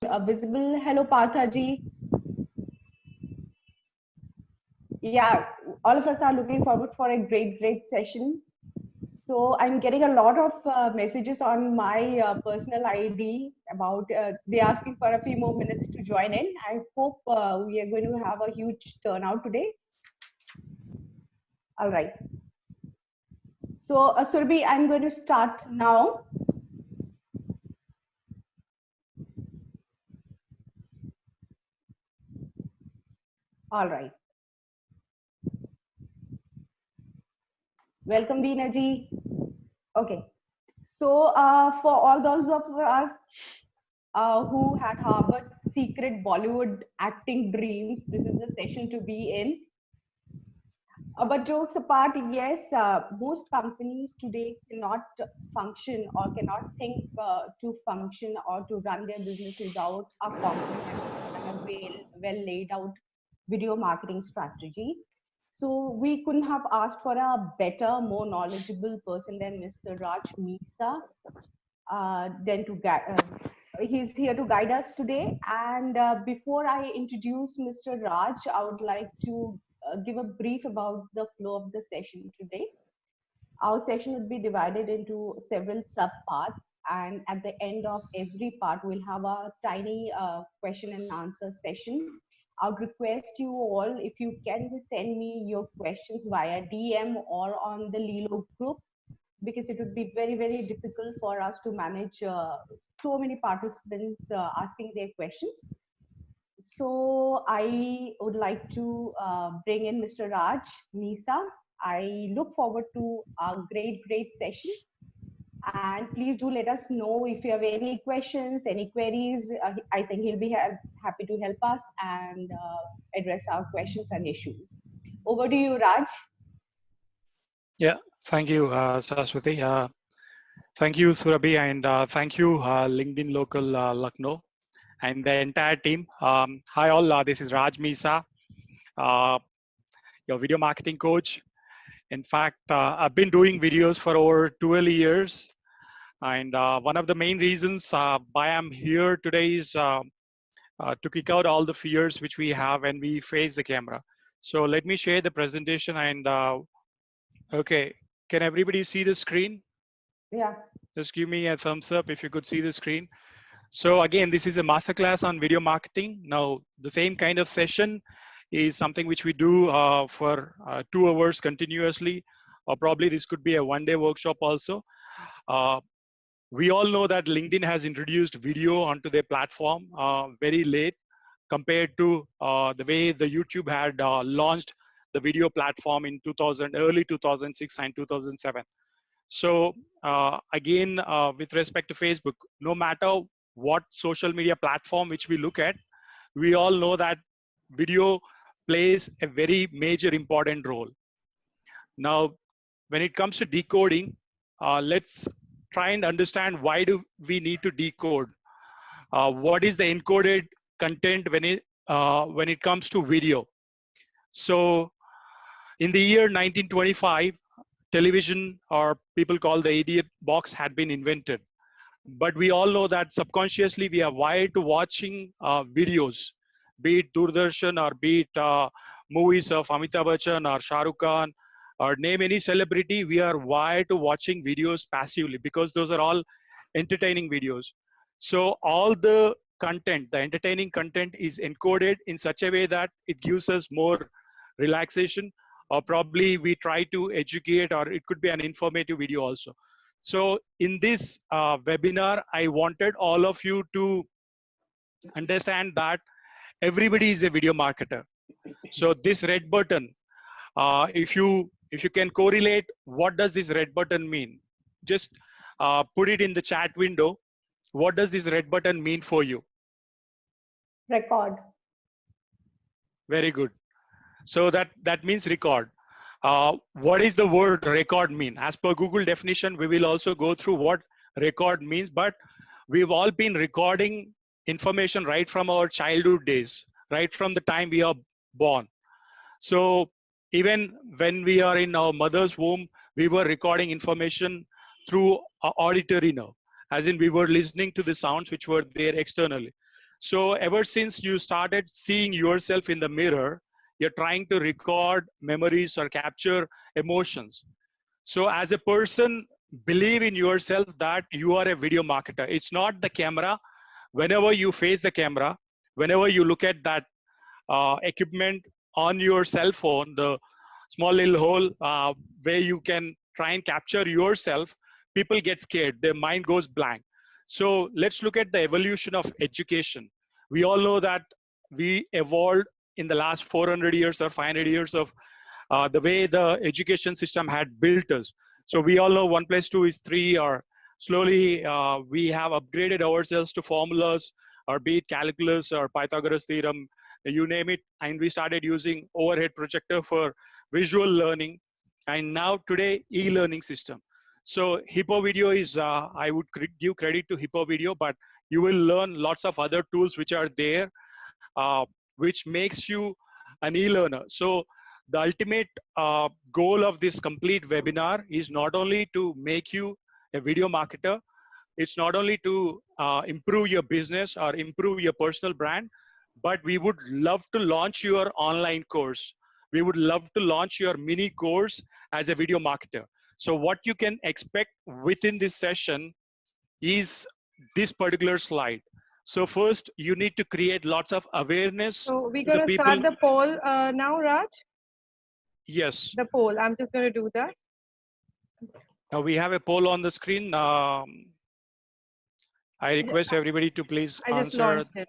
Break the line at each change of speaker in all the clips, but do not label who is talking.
Visible. Hello, Partha ji. Yeah, all of us are looking forward for a great session. So I'm getting a lot of messages on my personal ID about they asking for a few more minutes to join in. I hope we are going to have a huge turnout today. All right. So Surabhi, I'm going to start now. All right. Welcome, Veena ji. Okay. So for all those of us who had harbored secret Bollywood acting dreams, this is the session to be in. But jokes apart, yes, most companies today cannot function or cannot think to function or to run their business without a comprehensive and a well laid out video marketing strategy. So we couldn't have asked for a better, more knowledgeable person than Mr. Raj Misa. He's here to guide us today. And before I introduce Mr. Raj, I would like to give a brief about the flow of the session today. Our session would be divided into several sub-parts, and at the end of every part, we'll have a tiny question and answer session. I would request you all, if you can just send me your questions via DM or on the Lilo group, because it would be very difficult for us to manage so many participants asking their questions. So I would like to bring in Mr. Raj Nisa. I look forward to a great session. And please do let us know if you have any questions, any queries. I think he'll be happy to help us and address our questions and issues. Over to you, Raj.
Yeah, thank you, Saraswati. Thank you, Surabhi, and thank you, LinkedIn Local Lucknow, and the entire team. Hi all, this is Raj Misa, your video marketing coach. In fact, I've been doing videos for over 12 years. And one of the main reasons why I'm here today is to kick out all the fears which we have when we face the camera. So let me share the presentation and okay, can everybody see the screen?
Yeah.
Just give me a thumbs up if you could see the screen. So again, this is a masterclass on video marketing. Now, the same kind of session is something which we do for 2 hours continuously, or probably this could be a one-day workshop also. We all know that LinkedIn has introduced video onto their platform very late compared to the way the YouTube had launched the video platform in early 2006 and 2007. So again, with respect to Facebook, no matter what social media platform which we look at, we all know that video plays a very major important role. Now, when it comes to decoding, let's try and understand why do we need to decode. What is the encoded content when it comes to video? So in the year 1925, television, or people call the idiot box, had been invented. But we all know that subconsciously we are wired to watching videos, be it Doordarshan or be it movies of Amitabh Bachchan or Shah Rukh Khan, or name any celebrity. We are wired to watching videos passively because those are all entertaining videos. So all the content, the entertaining content, is encoded in such a way that it gives us more relaxation, or probably we try to educate, or it could be an informative video also. So in this webinar, I wanted all of you to understand that everybody is a video marketer. So this red button, if you can correlate, what does this red button mean? Just put it in the chat window. What does this red button mean for you?
Record.
Very good. So that means record. What is the word record mean? As per Google definition, we will also go through what record means, but we've all been recording information right from our childhood days, right from the time we are born. So even when we are in our mother's womb, we were recording information through our auditory nerve, as in we were listening to the sounds which were there externally. So ever since you started seeing yourself in the mirror, you're trying to record memories or capture emotions. So as a person, believe in yourself that you are a video marketer. It's not the camera. Whenever you face the camera, whenever you look at that equipment on your cell phone, the small little hole where you can try and capture yourself, people get scared. Their mind goes blank. So let's look at the evolution of education. We all know that we evolved in the last 400 years or 500 years of the way the education system had built us. So we all know 1 plus 2 is 3, or slowly we have upgraded ourselves to formulas, or be it calculus or Pythagoras theorem, you name it. And we started using overhead projector for visual learning. And now today, e-learning system. So Hippo Video is, I would give credit to Hippo Video, but you will learn lots of other tools which are there, which makes you an e-learner. So the ultimate goal of this complete webinar is not only to make you a video marketer, it's not only to improve your business or improve your personal brand, but we would love to launch your online course. We would love to launch your mini course as a video marketer. So what you can expect within this session is this particular slide. So first, you need to create lots of awareness
So we're
to the
going to
people.
start the poll now, Raj?
Yes.
The poll. I'm just going to do that.
Now we have a poll on the screen. I request everybody to please
I just
answer.
launched it.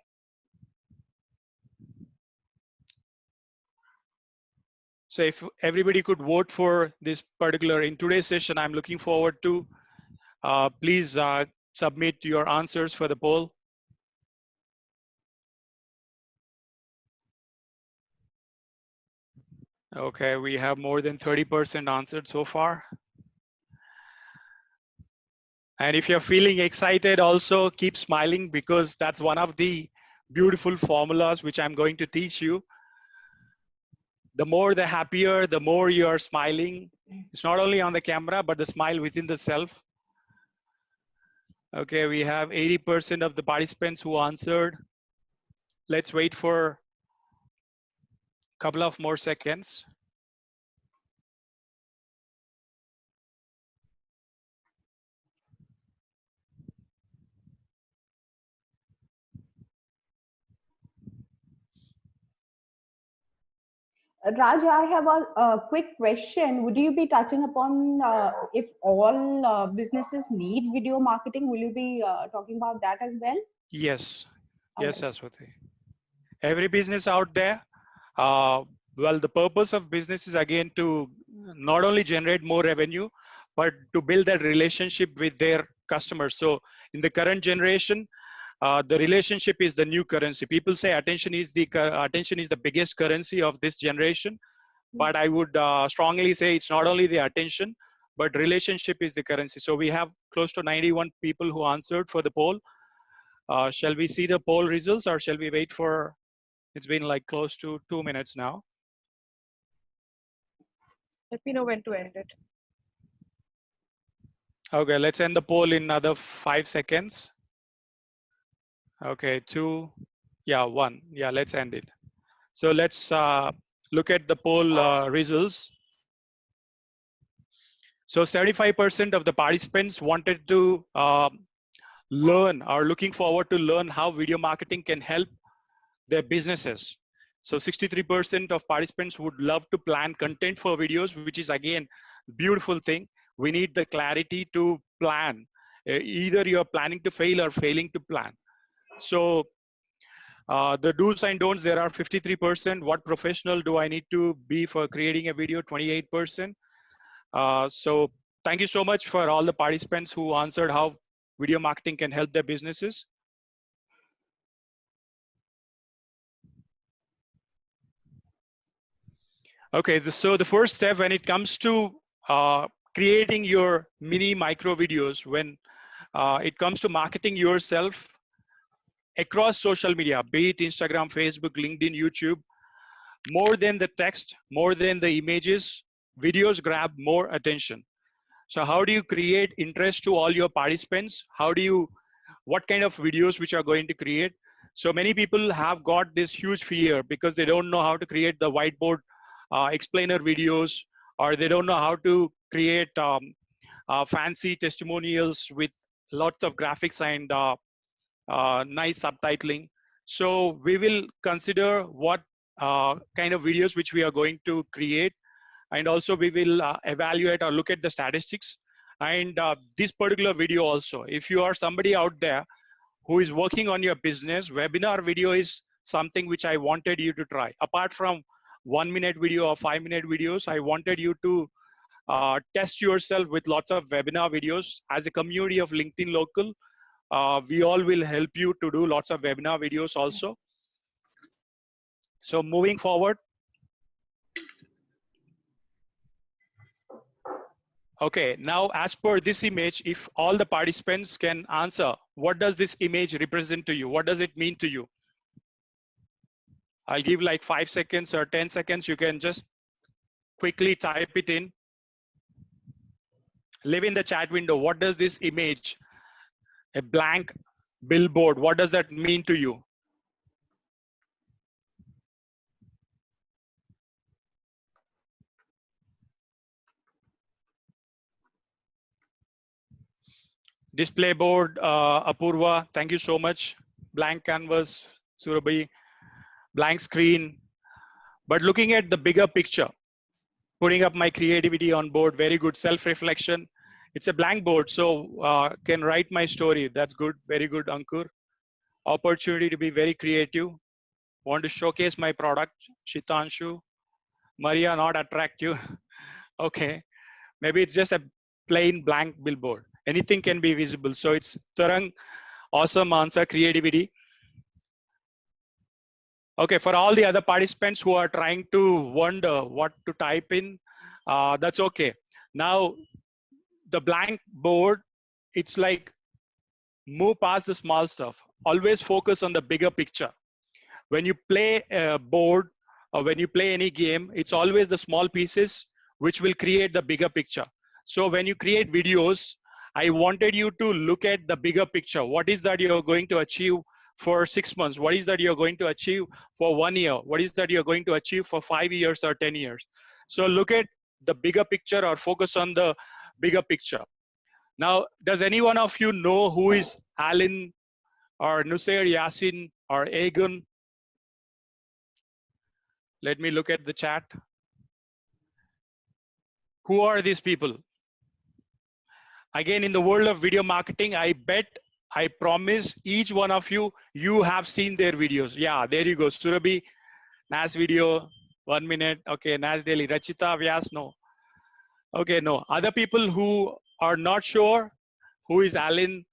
So if everybody could vote for this particular, in today's session, I'm looking forward to, please submit your answers for the poll. Okay, we have more than 30% answered so far. And if you're feeling excited, also keep smiling, because that's one of the beautiful formulas which I'm going to teach you. The more the happier, the more you're smiling. It's not only on the camera, but the smile within the self. Okay, we have 80% of the participants who answered. Let's wait for a couple of more seconds.
Raj, I have a quick question. Would you be touching upon if all businesses need video marketing? Will you be talking about that as well?
Yes,
All
yes,
right.
Aswati. Every business out there, well, the purpose of business is again to not only generate more revenue, but to build that relationship with their customers. So in the current generation, the relationship is the new currency. People say attention is the biggest currency of this generation, but I would strongly say it's not only the attention, but relationship is the currency. So we have close to 91 people who answered for the poll. Shall we see the poll results, or shall we wait for? It's been like close to 2 minutes now.
Let me know when to end it.
Okay, let's end the poll in another 5 seconds. Okay, 2, yeah, 1. Yeah, let's end it. So let's look at the poll results. So 75% of the participants wanted to learn, or looking forward to learn how video marketing can help their businesses. So 63% of participants would love to plan content for videos, which is again, beautiful thing. We need the clarity to plan. Either you're planning to fail or failing to plan. So the do's and don'ts, there are 53%. What professional do I need to be for creating a video? 28%. So thank you so much for all the participants who answered how video marketing can help their businesses. Okay, so the first step when it comes to creating your mini micro videos, when it comes to marketing yourself across social media, be it Instagram, Facebook, LinkedIn, YouTube, more than the text, more than the images, videos grab more attention. So how do you create interest to all your participants? What kind of videos which are going to create? So many people have got this huge fear because they don't know how to create the whiteboard explainer videos, or they don't know how to create fancy testimonials with lots of graphics and nice subtitling. So we will consider what kind of videos which we are going to create, and also we will evaluate or look at the statistics. And this particular video also, if you are somebody out there who is working on your business, webinar video is something which I wanted you to try. Apart from 1-minute video or 5-minute videos, I wanted you to test yourself with lots of webinar videos. As a community of LinkedIn Local, we all will help you to do lots of webinar videos also. So moving forward. Okay, now as per this image, if all the participants can answer, what does this image represent to you? What does it mean to you? I'll give like 5 seconds or 10 seconds. You can just quickly type it in. Leave in the chat window. What does this image, a blank billboard, what does that mean to you? Display board, Apurva, thank you so much. Blank canvas, Surabhi, blank screen. But looking at the bigger picture, putting up my creativity on board, very good self-reflection. It's a blank board, so can write my story. That's good, very good, Ankur. Opportunity to be very creative. Want to showcase my product, Shitanshu. Maria, not attractive. Okay, maybe it's just a plain blank billboard. Anything can be visible. So it's Tarang, awesome answer, creativity. Okay, for all the other participants who are trying to wonder what to type in, that's okay. Now, the blank board, it's like move past the small stuff. Always focus on the bigger picture. When you play a board or when you play any game, it's always the small pieces which will create the bigger picture. So when you create videos, I wanted you to look at the bigger picture. What is that you're going to achieve for 6 months? What is that you're going to achieve for 1 year? What is that you're going to achieve for 5 years or 10 years? So look at the bigger picture or focus on the bigger picture. Now, does any one of you know who is Alan or Nusair Yasin or Egan? Let me look at the chat. Who are these people? Again, in the world of video marketing, I bet, I promise each one of you, you have seen their videos. Yeah, there you go. Surabhi, Nas video, 1 minute. Okay, Nas Daily. Rachita, Vyas, no. Okay, no. Other people who are not sure who is Alan,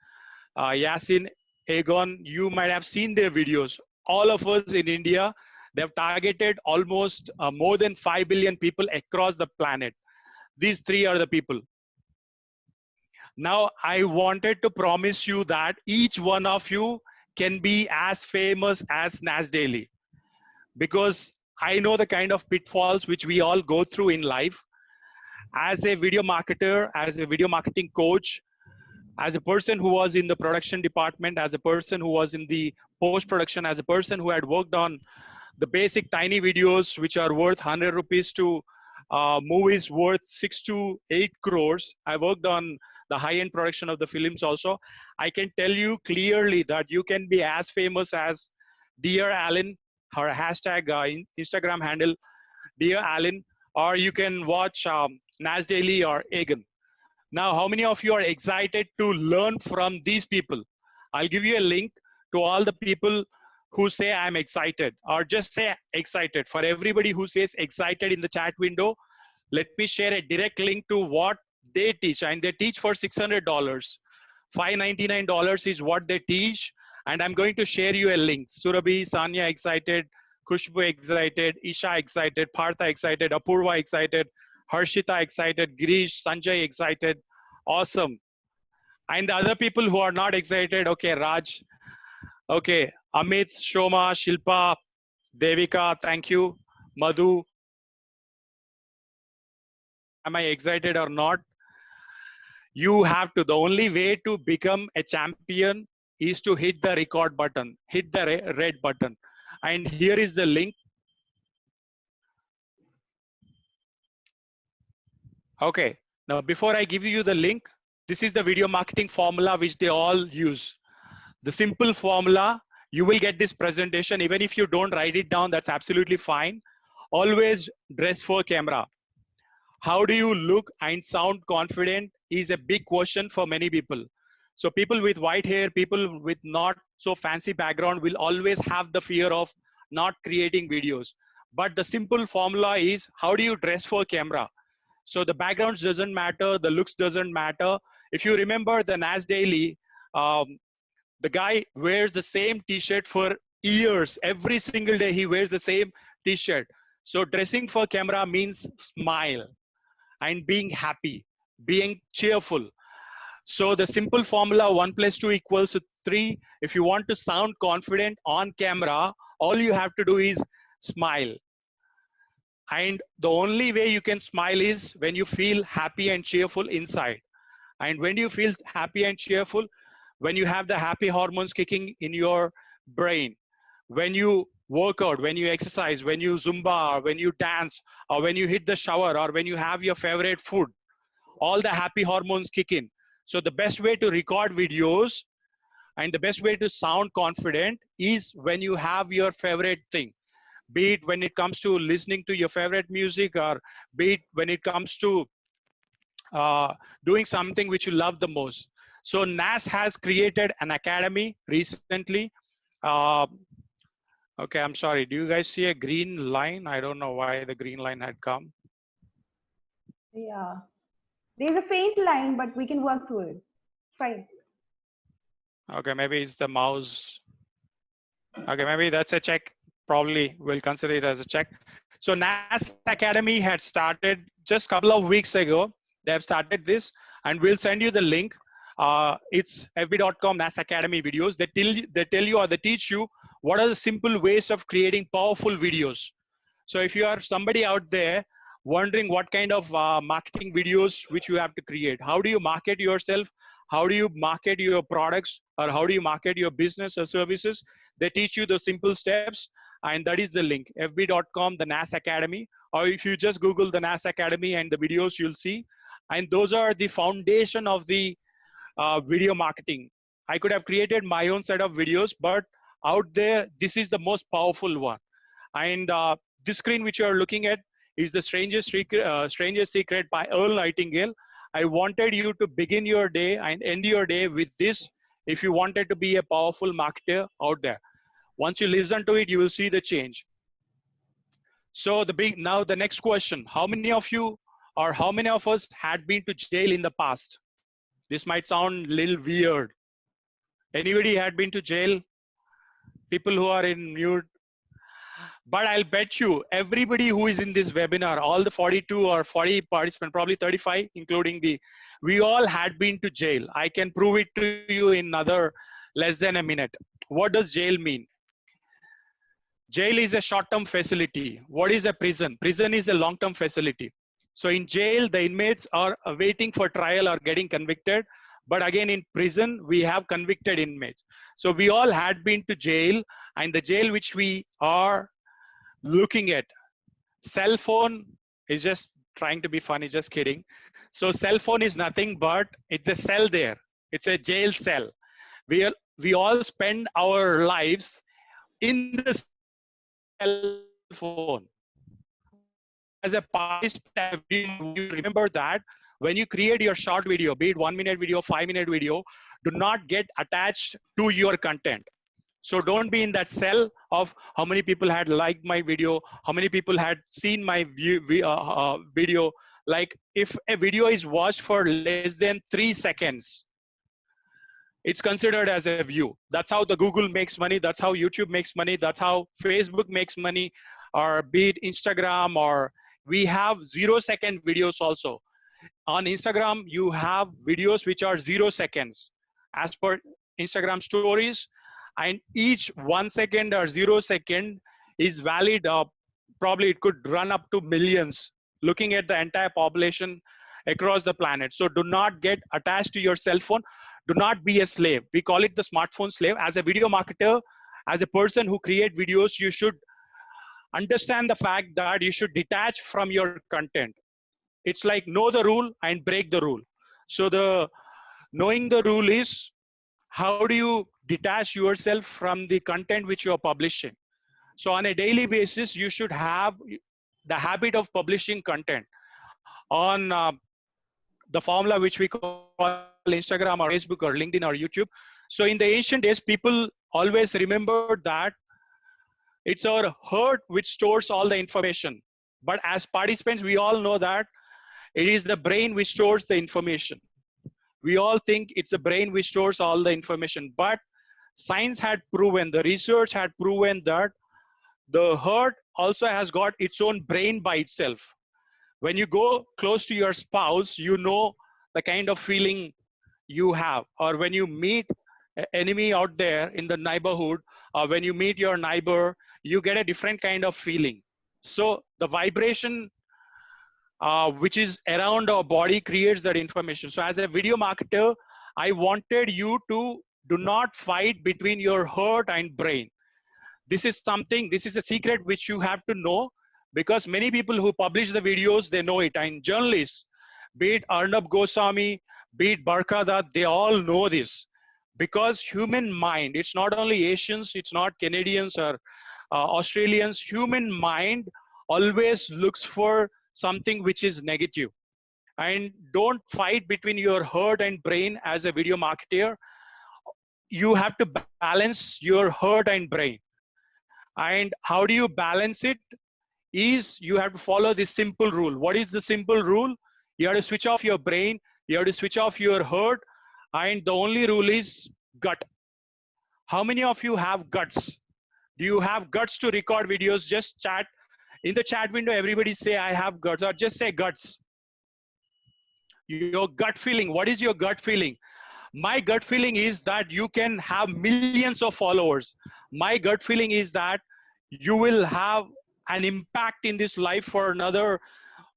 Yasin, Egon, you might have seen their videos. All of us in India, they've targeted almost more than 5 billion people across the planet. These three are the people. Now, I wanted to promise you that each one of you can be as famous as Nas Daily, because I know the kind of pitfalls which we all go through in life. As a video marketer, as a video marketing coach, as a person who was in the production department, as a person who was in the post-production, as a person who had worked on the basic tiny videos which are worth 100 rupees to movies worth 6 to 8 crores. I worked on the high-end production of the films also. I can tell you clearly that you can be as famous as Dear Alan, her hashtag Instagram handle, Dear Alan, or you can watch Nas Daily or Egan. Now, how many of you are excited to learn from these people? I'll give you a link to all the people who say I'm excited, or just say excited. For everybody who says excited in the chat window, let me share a direct link to what they teach. And they teach for $600. $599 is what they teach. And I'm going to share you a link. Surabhi, Sanya excited, Kushbu excited, Isha excited, Partha excited, Apurva excited, Harshita excited, Girish, Sanjay excited. Awesome. And the other people who are not excited, okay, Raj, okay, Amit, Shoma, Shilpa, Devika, thank you, Madhu. Am I excited or not? You have to. The only way to become a champion is to hit the record button, hit the red button. And here is the link. Okay, now before I give you the link, this is the video marketing formula which they all use. The simple formula, you will get this presentation. Even if you don't write it down, that's absolutely fine. Always dress for camera. How do you look and sound confident is a big question for many people. So people with white hair, people with not so fancy background will always have the fear of not creating videos. But the simple formula is, how do you dress for camera? So the backgrounds doesn't matter, the looks doesn't matter. If you remember the NAS Daily, the guy wears the same t-shirt for years. Every single day he wears the same t-shirt. So dressing for camera means smile and being happy, being cheerful. So the simple formula 1 + 2 = 3. If you want to sound confident on camera, all you have to do is smile. And the only way you can smile is when you feel happy and cheerful inside. And when you feel happy and cheerful, when you have the happy hormones kicking in your brain, when you work out, when you exercise, when you Zumba, or when you dance, or when you hit the shower, or when you have your favorite food, all the happy hormones kick in. So the best way to record videos and the best way to sound confident is when you have your favorite thing. Be it when it comes to listening to your favorite music, or be it when it comes to doing something which you love the most. So NAS has created an academy recently. Okay, I'm sorry. Do you guys see a green line? I don't know why the green line had come.
Yeah. There's a faint line, but we can work through it. It's fine.
Okay, maybe it's the mouse. Okay, maybe that's a check. Probably we'll consider it as a check. So NAS Academy had started just a couple of weeks ago. They have started this, and we'll send you the link. It's fb.com NAS Academy videos. They tell you or they teach you what are the simple ways of creating powerful videos. So if you are somebody out there wondering what kind of marketing videos which you have to create, how do you market yourself? How do you market your products, or how do you market your business or services? They teach you the simple steps, and that is the link, fb.com, the NAS Academy. Or if you just Google the NAS Academy and the videos, you'll see. And those are the foundation of the video marketing. I could have created my own set of videos, but out there, this is the most powerful one. And this screen which you are looking at is the Strangest Secret by Earl Nightingale. I wanted you to begin your day and end your day with this if you wanted to be a powerful marketer out there. Once you listen to it, you will see the change. So now the next question, how many of you or how many of us had been to jail in the past? This might sound a little weird. Anybody had been to jail? People who are in mute. But I'll bet you everybody who is in this webinar, all the 42 or 40 participants, probably 35, including we all had been to jail. I can prove it to you in another less than a minute. What does jail mean? Jail is a short-term facility. What is a prison? Prison is a long-term facility. So in jail, the inmates are waiting for trial or getting convicted. But again, in prison, we have convicted inmates. So we all had been to jail, and the jail which we are looking at, cell phone is just trying to be funny, just kidding. So cell phone is nothing but it's a cell there. It's a jail cell. We all spend our lives in the cell phone. As a participant, you remember that when you create your short video, be it 1 minute video, 5 minute video, do not get attached to your content. So don't be in that cell of how many people had liked my video, how many people had seen my video. Like if a video is watched for less than 3 seconds, it's considered as a view. That's how the Google makes money. That's how YouTube makes money. That's how Facebook makes money, or be it Instagram, or we have 0-second videos also. On Instagram, you have videos which are 0 seconds as per Instagram stories. And each 1 second or 0 second is valid. Probably it could run up to millions, looking at the entire population across the planet. So do not get attached to your cell phone. do not be a slave. We call it the smartphone slave. As a video marketer, as a person who create videos, you should understand the fact that you should detach from your content. It's like know the rule and break the rule. So the knowing the rule is how do you detach yourself from the content which you are publishing. So on a daily basis, you should have the habit of publishing content on the formula which we call Instagram or Facebook or LinkedIn or YouTube. So in the ancient days, people always remembered that it's our heart which stores all the information. But as participants, we all know that it is the brain which stores the information. We all think it's the brain which stores all the information. But science had proven, the research had proven that the heart also has got its own brain by itself. When you go close to your spouse, you know the kind of feeling you have. Or when you meet an enemy out there in the neighborhood, or when you meet your neighbor, you get a different kind of feeling. So the vibration which is around our body creates that information. So as a video marketer, I wanted you to do not fight between your heart and brain. This is something, this is a secret which you have to know, because many people who publish the videos, they know it. And journalists, be it Arnab Goswami, be it Barkada, they all know this. Because human mind, it's not only Asians, it's not Canadians or Australians, human mind always looks for something which is negative. And don't fight between your heart and brain as a video marketer. You have to balance your heart and brain. And how do you balance it? Is you have to follow this simple rule. What is the simple rule? You have to switch off your brain, you have to switch off your heart, and the only rule is gut. How many of you have guts? Do you have guts to record videos? Just chat. In the chat window, everybody say, I have guts, or just say guts. Your gut feeling. What is your gut feeling? My gut feeling is that you can have millions of followers. My gut feeling is that you will have an impact in this life for another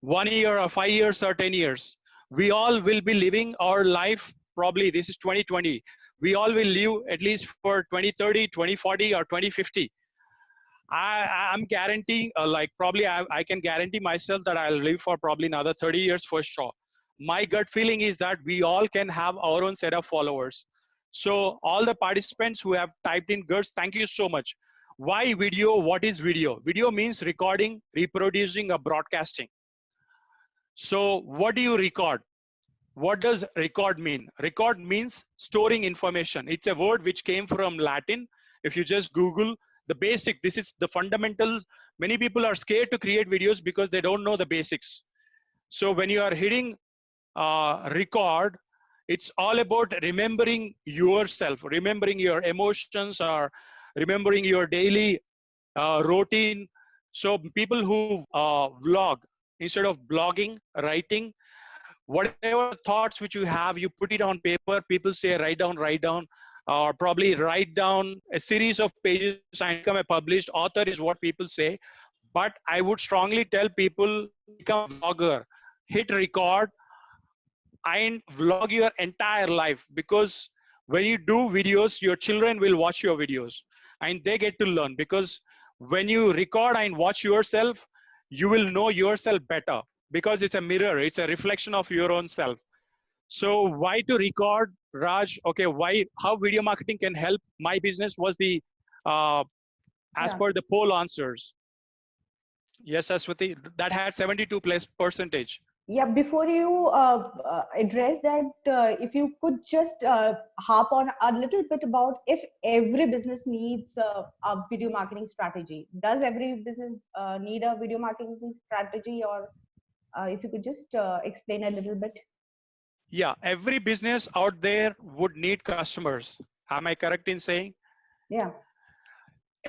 1 year or 5 years or 10 years. We all will be living our life, probably this is 2020. We all will live at least for 2030, 2040 or 2050. I'm guaranteeing, probably I can guarantee myself that I'll live for probably another 30 years for sure. My gut feeling is that we all can have our own set of followers. So all the participants who have typed in guts, thank you so much. Why video? What is video? Video means recording, reproducing, or broadcasting. So what do you record? What does record mean? Record means storing information. It's a word which came from Latin. If you just Google the basic, this is the fundamental. Many people are scared to create videos because they don't know the basics. So when you are hitting record, it's all about remembering yourself, remembering your emotions, or remembering your daily routine. So people who vlog, instead of blogging, writing, whatever thoughts which you have, you put it on paper. People say write down, or probably write down a series of pages and become a published author is what people say. But I would strongly tell people, become a vlogger, hit record and vlog your entire life, because when you do videos, your children will watch your videos and they get to learn. Because when you record and watch yourself, you will know yourself better, because it's a mirror, it's a reflection of your own self. So why to record, Raj? Okay, why, how video marketing can help my business was the, as per the poll answers. Yes, Aswati, that had 72+%.
Yeah, before you address that, if you could just harp on a little bit about if every business needs a video marketing strategy. Does every business need a video marketing strategy, or if you could just explain a little bit?
Yeah, every business out there would need customers. Am I correct in saying?
Yeah.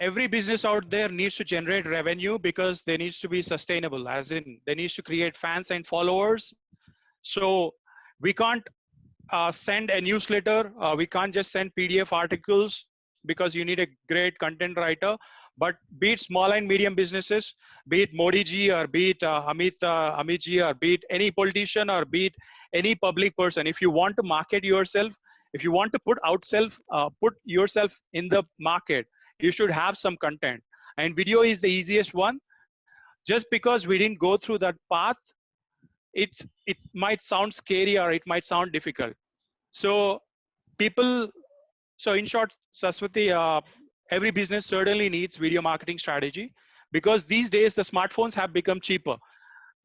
Every business out there needs to generate revenue, because they needs to be sustainable, as in they needs to create fans and followers. So we can't send a newsletter. We can't just send PDF articles, because you need a great content writer. But be it small and medium businesses, be it Modi ji, or be it Amit ji, or be it any politician, or be it any public person, if you want to market yourself, If you want to put yourself in the market, you should have some content. And video is the easiest one. Just because we didn't go through that path, it might sound scary or it might sound difficult. So people, so in short, Saswati, every business certainly needs video marketing strategy, because these days the smartphones have become cheaper.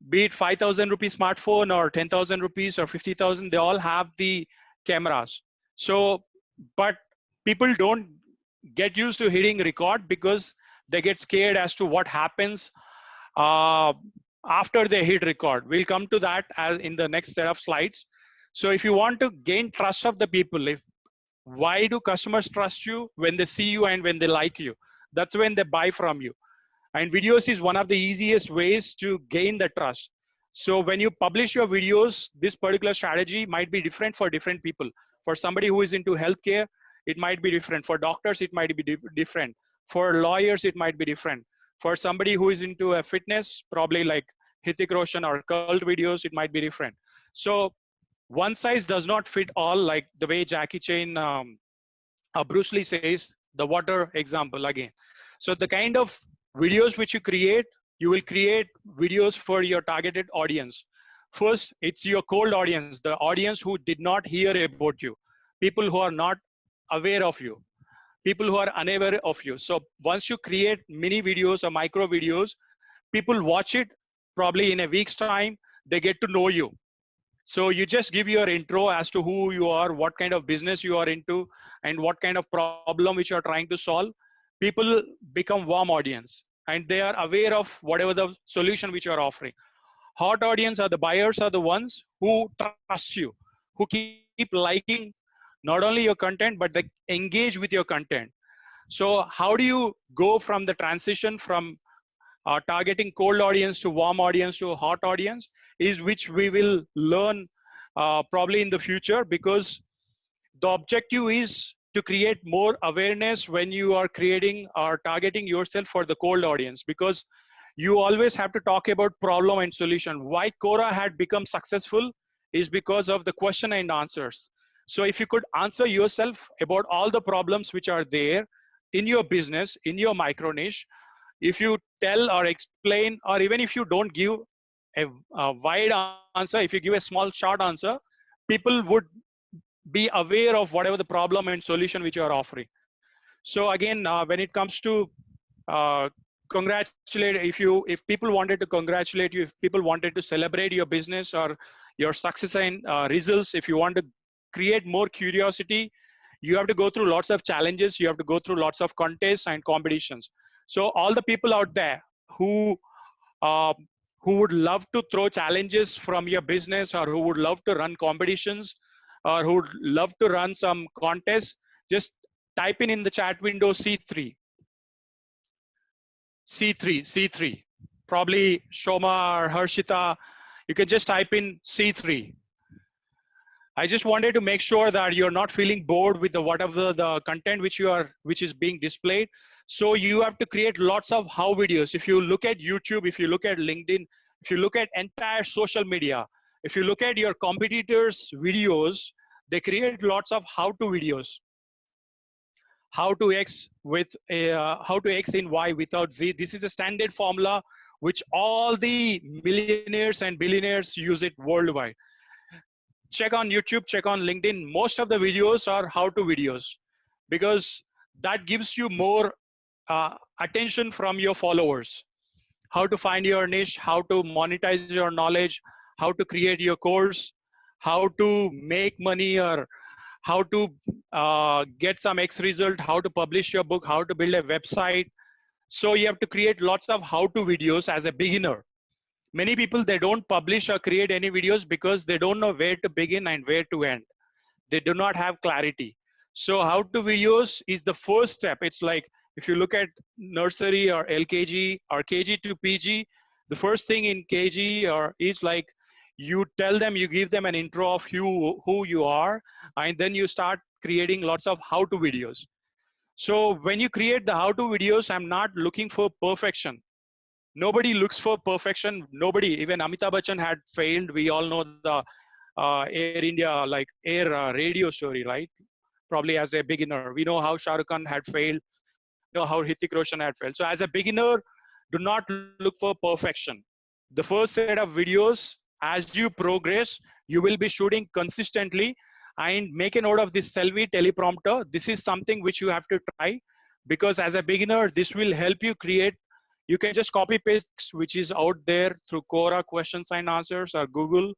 Be it 5,000 rupees smartphone or 10,000 rupees or 50,000, they all have the cameras. So, but people don't get used to hitting record because they get scared as to what happens uh, after they hit record. We'll come to that as in the next set of slides. So if you want to gain trust of the people, why do customers trust you? When they see you and when they like you, that's when they buy from you. And videos is one of the easiest ways to gain the trust. So when you publish your videos, this particular strategy might be different for different people. For somebody who is into healthcare, it might be different. For doctors, it might be different. For lawyers, it might be different. For somebody who is into a fitness, probably like Hrithik Roshan or cult videos, it might be different. So one size does not fit all, like the way Jackie Chan, Bruce Lee says, the water example again. So the kind of videos which you create, you will create videos for your targeted audience. First, it's your cold audience, the audience who did not hear about you, people who are not aware of you, people who are unaware of you. So once you create mini videos or micro videos, people watch it probably in a week's time, they get to know you. So you just give your intro as to who you are, what kind of business you are into, and what kind of problem which you are trying to solve. People become warm audience and they are aware of whatever the solution which you are offering. Hot audience are the buyers, are the ones who trust you, who keep liking not only your content, but they engage with your content. So how do you go from the transition from targeting cold audience to warm audience to a hot audience, is which we will learn probably in the future, because the objective is to create more awareness when you are creating or targeting yourself for the cold audience, because you always have to talk about problem and solution. Why Quora had become successful is because of the question and answers. So if you could answer yourself about all the problems which are there in your business, in your micro niche, if you tell or explain, or even if you don't give a wide answer, if you give a small short answer, people would be aware of whatever the problem and solution which you are offering. So again, when it comes to congratulate, if people wanted to congratulate you, if people wanted to celebrate your business or your success and results, if you want to create more curiosity, you have to go through lots of challenges, you have to go through lots of contests and competitions. So all the people out there uh, who would love to throw challenges from your business, or who would love to run competitions, or who would love to run some contests, just type in the chat window C3. C3. Probably Shoma or Harshita, you can just type in C3. I just wanted to make sure that you're not feeling bored with whatever the content which is being displayed. So you have to create lots of how videos. If you look at YouTube, if you look at LinkedIn, if you look at entire social media, if you look at your competitors' videos, they create lots of how-to videos. How to X with how to X in Y without Z. This is a standard formula which all the millionaires and billionaires use it worldwide. Check on YouTube, check on LinkedIn. Most of the videos are how-to videos, because that gives you more attention from your followers. How to find your niche, how to monetize your knowledge, how to create your course, how to make money, or how to get some X result, how to publish your book, how to build a website. So you have to create lots of how-to videos as a beginner. Many people, they don't publish or create any videos because they don't know where to begin and where to end. They do not have clarity. So how-to videos is the first step. It's like, if you look at nursery or LKG or KG to PG, the first thing in KG or is like, you tell them, you give them an intro of who you are, and then you start creating lots of how-to videos. So when you create the how-to videos, I'm not looking for perfection. Nobody looks for perfection. Nobody, even Amitabh Bachchan had failed. We all know the Air India, like Air radio story, right? Probably as a beginner. We know how Shah Rukh Khan had failed. We know how Hrithik Roshan had failed. So as a beginner, do not look for perfection. The first set of videos, as you progress, you will be shooting consistently, and make a note of this Selvi teleprompter. This is something which you have to try, because as a beginner, this will help you create. You can just copy paste which is out there through Quora questions and answers or Google,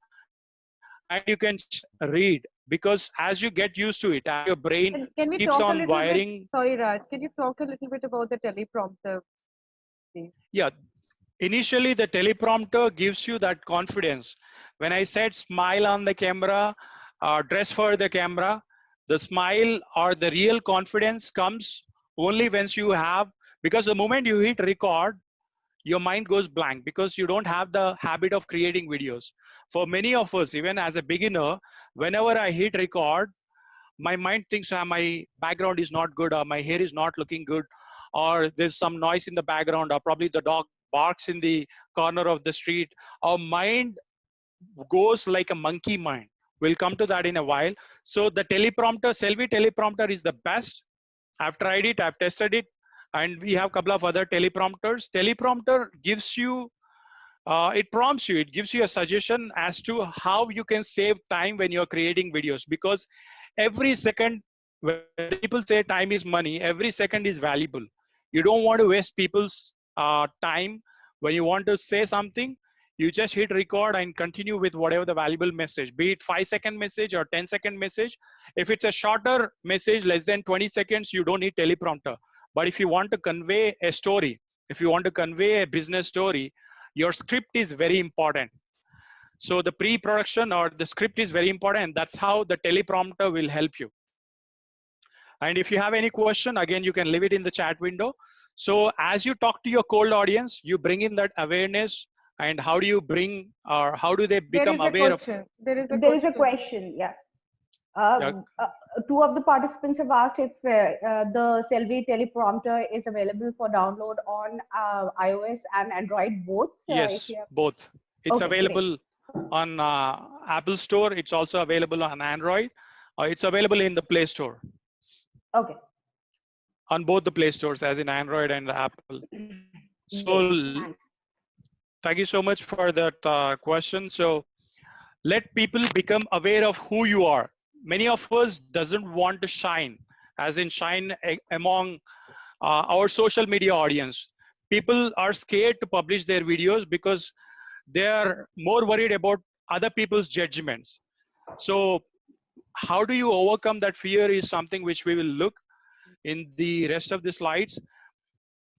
and you can just read, because as you get used to it, as your brain
Can we
keeps
talk a
on
little bit?
wiring.
Sorry, Raj. Can you talk a little bit about the teleprompter, please?
Yeah, initially the teleprompter gives you that confidence. When I said smile on the camera, dress for the camera, the smile or the real confidence comes only once you have, because the moment you hit record, your mind goes blank, because you don't have the habit of creating videos. For many of us, even as a beginner, whenever I hit record, my mind thinks my background is not good, or my hair is not looking good, or there's some noise in the background, or probably the dog barks in the corner of the street. Our mind goes like a monkey mind. We'll come to that in a while. So the teleprompter, Selvi teleprompter is the best. I've tried it, I've tested it, and we have a couple of other teleprompters. Teleprompter gives you, it prompts you, it gives you a suggestion as to how you can save time when you're creating videos, because every second, when people say time is money, every second is valuable. You don't want to waste people's time. When you want to say something, you just hit record and continue with whatever the valuable message, be it 5-second message or 10-second message. If it's a shorter message, less than 20 seconds, you don't need teleprompter. But if you want to convey a story, if you want to convey a business story, your script is very important. So the pre-production or the script is very important. That's how the teleprompter will help you. And if you have any question, again, you can leave it in the chat window. So as you talk to your cold audience, you bring in that awareness. And how do you bring, or how do they become aware of?
There is a
There is a
question.
question, yeah.
Yeah.
Two of the participants have asked if the Selvi teleprompter is available for download on iOS and Android both. If
Yes,
you have...
both. It's
Okay, great.
available on Apple Store. It's also available on Android. It's available in the Play Store.
Okay.
On both the Play Stores, as in Android and Apple. So
Thanks.
thank you so much for that question. So let people become aware of who you are. Many of us doesn't want to shine, as in shine among our social media audience. People are scared to publish their videos because they are more worried about other people's judgments. So how do you overcome that fear is something which we will look in the rest of the slides.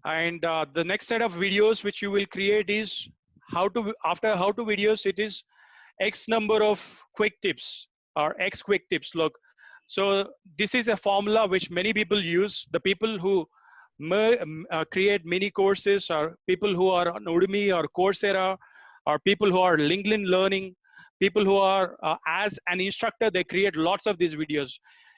And the next set of videos which you will create is how to, after how to videos, it is X number of quick tips or X quick tips. Look, so this is a formula which many people use. The people who create mini courses, or people who are on Udemy or Coursera, or people who are LinkedIn learning, people who are as an instructor, they create lots of these videos.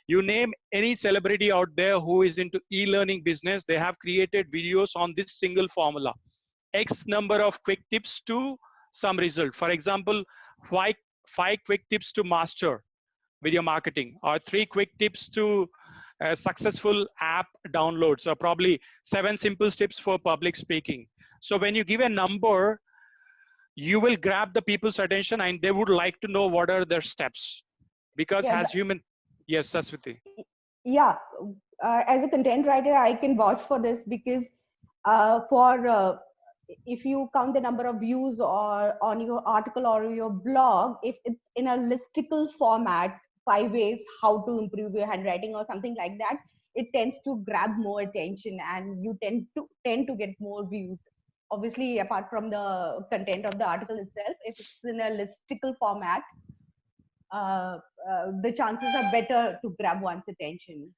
You name any celebrity out there who is into e-learning business, they have created videos on this single formula. X number of quick tips to some result. For example, five quick tips to master video marketing, or 3 quick tips to successful app downloads, or probably 7 simple tips for public speaking. So when you give a number, you will grab the people's attention and they would like to know what are their steps. Because
Yeah,
as human, yes, Saswati.
Yeah, as a content writer, I can vouch for this, because if you count the number of views or on your article or your blog, if it's in a listicle format, 5 ways how to improve your handwriting or something like that, it tends to grab more attention and you tend to get more views. Obviously, apart from the content of the article itself, if it's in a listicle format, the chances are better to grab one's attention.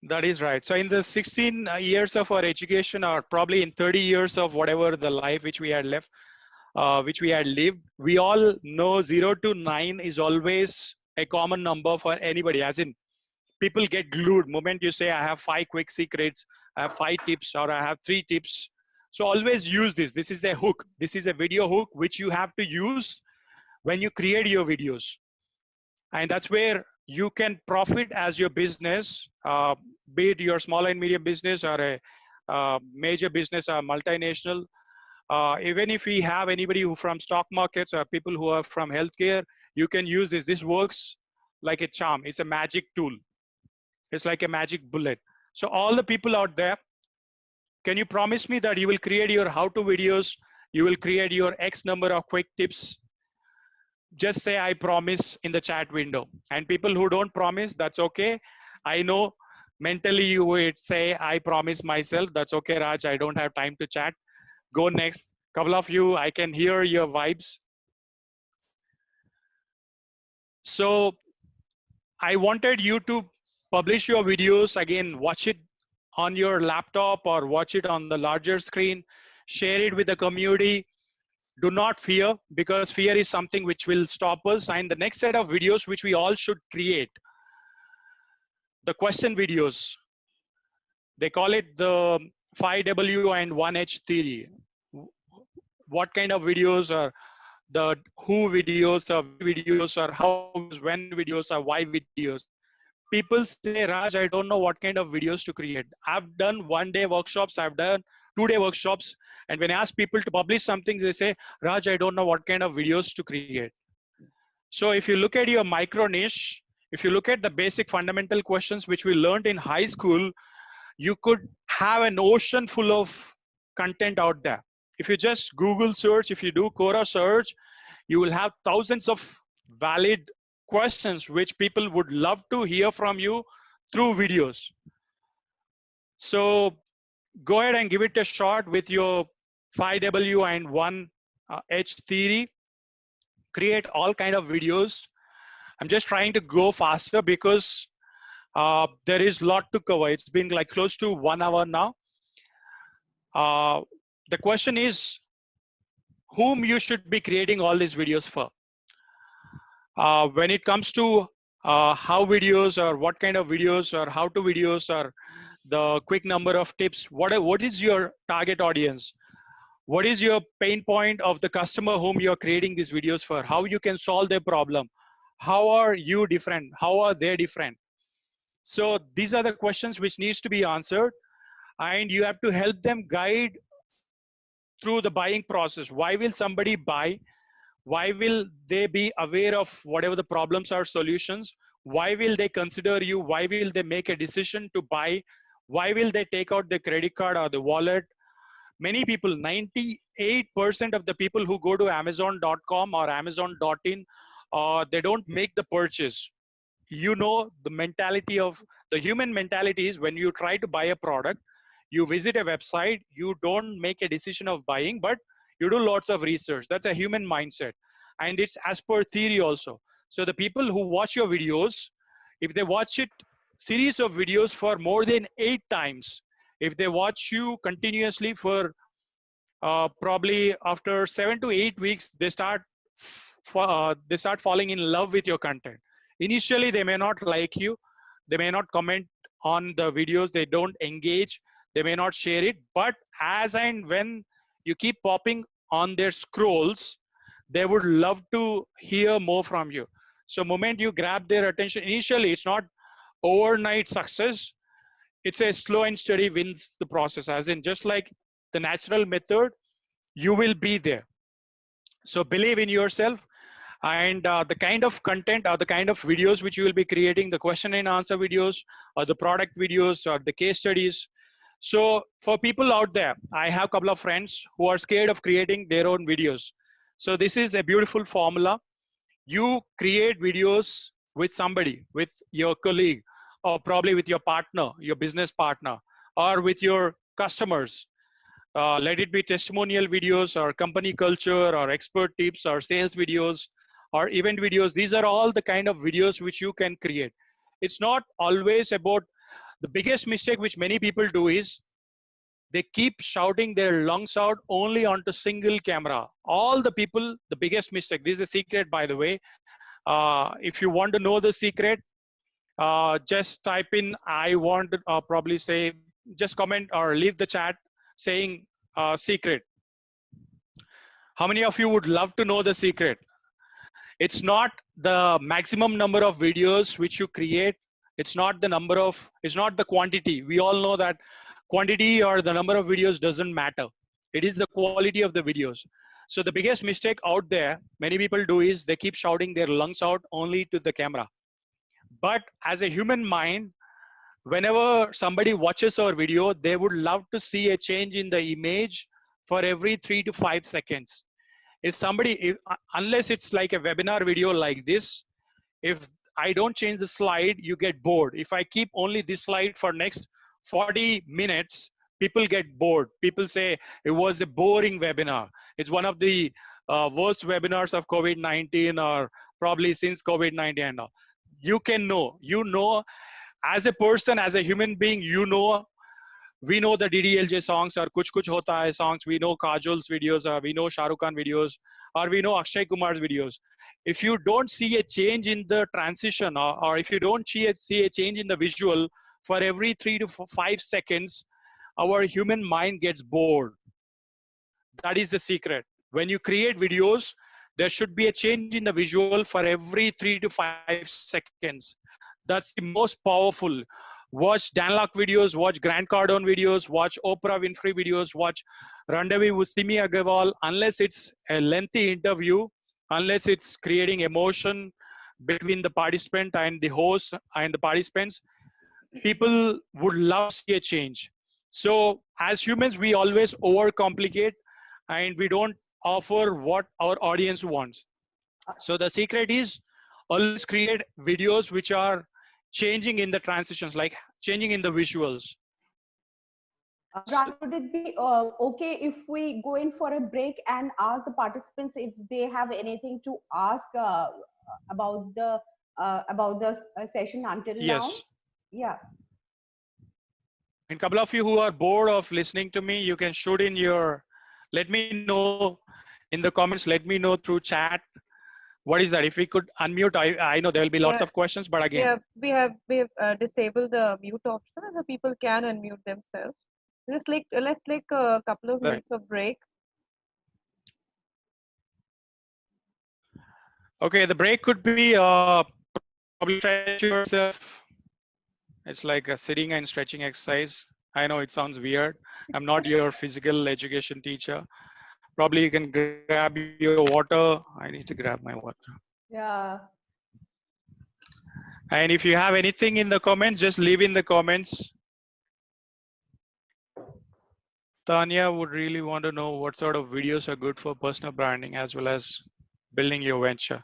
That is right. So in the 16 years of our education, or probably in 30 years of whatever the life which we had left, which we had lived, we all know 0 to 9 is always a common number for anybody. As in, people get glued moment you say, I have 5 quick secrets, I have 5 tips, or I have 3 tips. So always use this. This is a hook. This is a video hook which you have to use when you create your videos. And that's where you can profit as your business, be it your small and medium business or a major business or multinational. Even if we have anybody who from stock markets or people who are from healthcare, you can use this. This works like a charm. It's a magic tool. It's like a magic bullet. So all the people out there, can you promise me that you will create your how-to videos? You will create your X number of quick tips. Just say I promise in the chat window. And people who don't promise, that's okay. I know mentally you would say I promise myself. That's okay, Raj. I don't have time to chat. Go next. Couple of you, I can hear your vibes. So I wanted you to publish your videos. Again, watch it on your laptop or watch it on the larger screen. Share it with the community. Do not fear, because fear is something which will stop us. And the next set of videos which we all should create, the question videos. They call it the 5W and 1H theory. What kind of videos are the who videos or videos or how, when videos or why videos? People say, Raj, I don't know what kind of videos to create. I've done 1-day workshops, I've done 2-day workshops. And when I ask people to publish something, they say, Raj, I don't know what kind of videos to create. So if you look at your micro niche, if you look at the basic fundamental questions which we learned in high school, you could have an ocean full of content out there. If you just Google search, if you do Quora search, you will have thousands of valid questions which people would love to hear from you through videos. So go ahead and give it a shot with your 5W and 1H theory. Create all kind of videos. I'm just trying to go faster because there is a lot to cover. It's been like close to 1 hour now. The question is, whom you should be creating all these videos for? When it comes to how videos or what kind of videos or how to videos or the quick number of tips, what is your target audience? What is your pain point of the customer whom you're creating these videos for? How you can solve their problem? How are you different? How are they different? So these are the questions which needs to be answered, and you have to help them guide through the buying process. Why will somebody buy? Why will they be aware of whatever the problems or solutions? Why will they consider you? Why will they make a decision to buy? Why will they take out the credit card or the wallet? Many people, 98% of the people who go to Amazon.com or Amazon.in, they don't make the purchase. You know, the mentality of the human mentality is when you try to buy a product, you visit a website, you don't make a decision of buying, but you do lots of research. That's a human mindset. And it's as per theory also. So the people who watch your videos, if they watch it series of videos for more than 8 times, if they watch you continuously for probably after 7 to 8 weeks, they start falling in love with your content. Initially, they may not like you. They may not comment on the videos. They don't engage. They may not share it. But as and when you keep popping on their scrolls, they would love to hear more from you. So moment you grab their attention, initially, it's not overnight success. It's a slow and steady wins the process. As in, just like the natural method, you will be there. So believe in yourself. And the kind of content or the kind of videos which you will be creating, the question and answer videos or the product videos or the case studies. So for people out there, I have a couple of friends who are scared of creating their own videos. So this is a beautiful formula. You create videos with somebody, with your colleague, or probably with your partner, your business partner, or with your customers. Let it be testimonial videos or company culture or expert tips or sales videos or event videos. These are all the kind of videos which you can create. It's not always about the biggest mistake which many people do is they keep shouting their lungs out only onto single camera. All the people, the biggest mistake, this is a secret, by the way. If you want to know the secret, just type in, I want to probably say, just comment or leave the chat saying secret. How many of you would love to know the secret? It's not the maximum number of videos which you create. It's not the number of, it's not the quantity. We all know that quantity or the number of videos doesn't matter. It is the quality of the videos. So the biggest mistake out there, many people do is they keep shouting their lungs out only to the camera. But as a human mind, whenever somebody watches our video, they would love to see a change in the image for every 3 to 5 seconds. If somebody, unless it's like a webinar video like this, if I don't change the slide, you get bored. If I keep only this slide for next 40 minutes, people get bored. People say it was a boring webinar. It's one of the worst webinars of COVID-19 or probably since COVID-19 and all. You can know, as a person, as a human being, we know the DDLJ songs or Kuch Kuch Hota Hai songs. We know Kajol's videos, or we know Shah Rukh Khan videos, or we know Akshay Kumar's videos. If you don't see a change in the transition, or if you don't see a change in the visual for every 3 to 5 seconds, our human mind gets bored. That is the secret. When you create videos, there should be a change in the visual for every 3 to 5 seconds. That's the most powerful. Watch Dan Lok videos, watch Grant Cardone videos, watch Oprah Winfrey videos, watch Rendezvous with Simi Agarwal. Unless it's a lengthy interview, unless it's creating emotion between the participant and the host and the participants, people would love to see a change. So as humans, we always overcomplicate and we don't offer what our audience wants. So the secret is always create videos which are changing in the transitions, like changing in the visuals.
Raj, would it be okay if we go in for a break and ask the participants if they have anything to ask about the session until now?
Yes.
Yeah.
And a couple of you who are bored of listening to me, you can shoot in your, let me know in the comments, let me know through chat. What is that? If we could unmute, I know there will be lots of questions, but again.
Yeah, we have disabled the mute option, and the people can unmute themselves. Let's take a couple of minutes of break.
Okay, the break could be probably stretch yourself. It's like a sitting and stretching exercise. I know it sounds weird. I'm not your physical education teacher. Probably you can grab your water. I need to grab my water.
Yeah.
And if you have anything in the comments, just leave in the comments. Tanya would really want to know what sort of videos are good for personal branding as well as building your venture.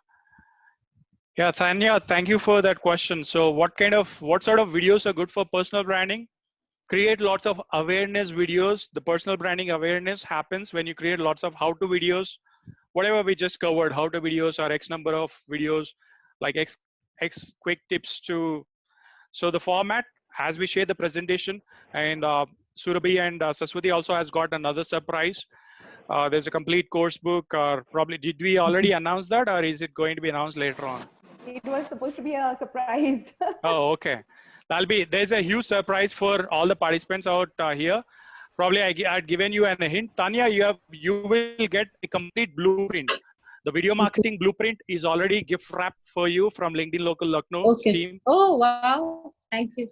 Yeah, Tanya, thank you for that question. So what sort of videos are good for personal branding? Create lots of awareness videos. The personal branding awareness happens when you create lots of how-to videos. Whatever we just covered, how-to videos or X number of videos, like X quick tips to. So the format, as we share the presentation, and Surabhi and Saswati also has got another surprise. There's a complete course book, or probably, did we already announce that, or is it going to be announced later on?
It was supposed to be a surprise.
Oh, okay. There's a huge surprise for all the participants out here. Probably I'd given you a hint. Tanya, you will get a complete blueprint. The video marketing blueprint is already gift wrapped for you from LinkedIn Local Lucknow team.
Oh, wow. Thank you.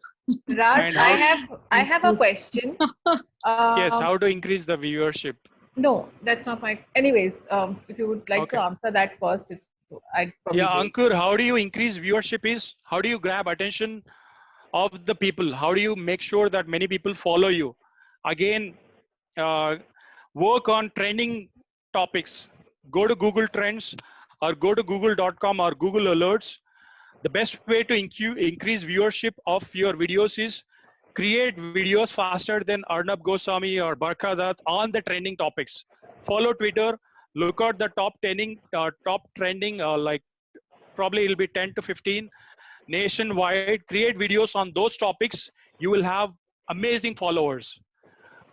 Raj, I have a question.
Yes, how to increase the viewership?
No, that's not my. Anyways, if you would like to answer that first,
Ankur, how do you increase viewership? How do you grab attention of the people? How do you make sure that many people follow you? Again, work on trending topics. Go to Google Trends or go to google.com or Google Alerts. The best way to increase viewership of your videos is create videos faster than Arnab Goswami or Barkha Dutt on the trending topics. Follow Twitter, look at the top trending, like probably it'll be 10 to 15 nationwide. Create videos on those topics. You will have amazing followers.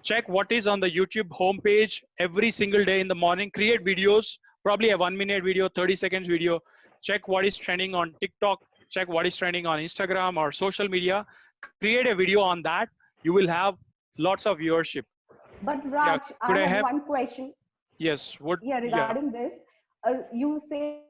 Check what is on the YouTube homepage every single day in the morning. Create videos, probably a 1-minute video, 30 seconds video. Check what is trending on TikTok. Check what is trending on Instagram or social media. Create a video on that. You will have lots of viewership.
But Raj, I have one question.
Yes.
Regarding this, you say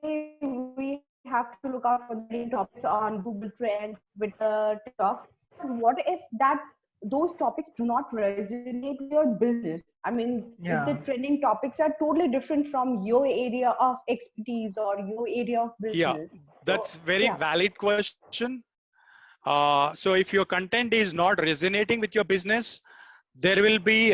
we have to look out for the trending topics on Google Trends, Twitter, TikTok. What if that those topics do not resonate with your business? I mean, if the
Yeah.
trending topics are totally different from your area of expertise or your area of
Yeah,
business. So,
that's very
yeah.
valid question. So if your content is not resonating with your business, there will be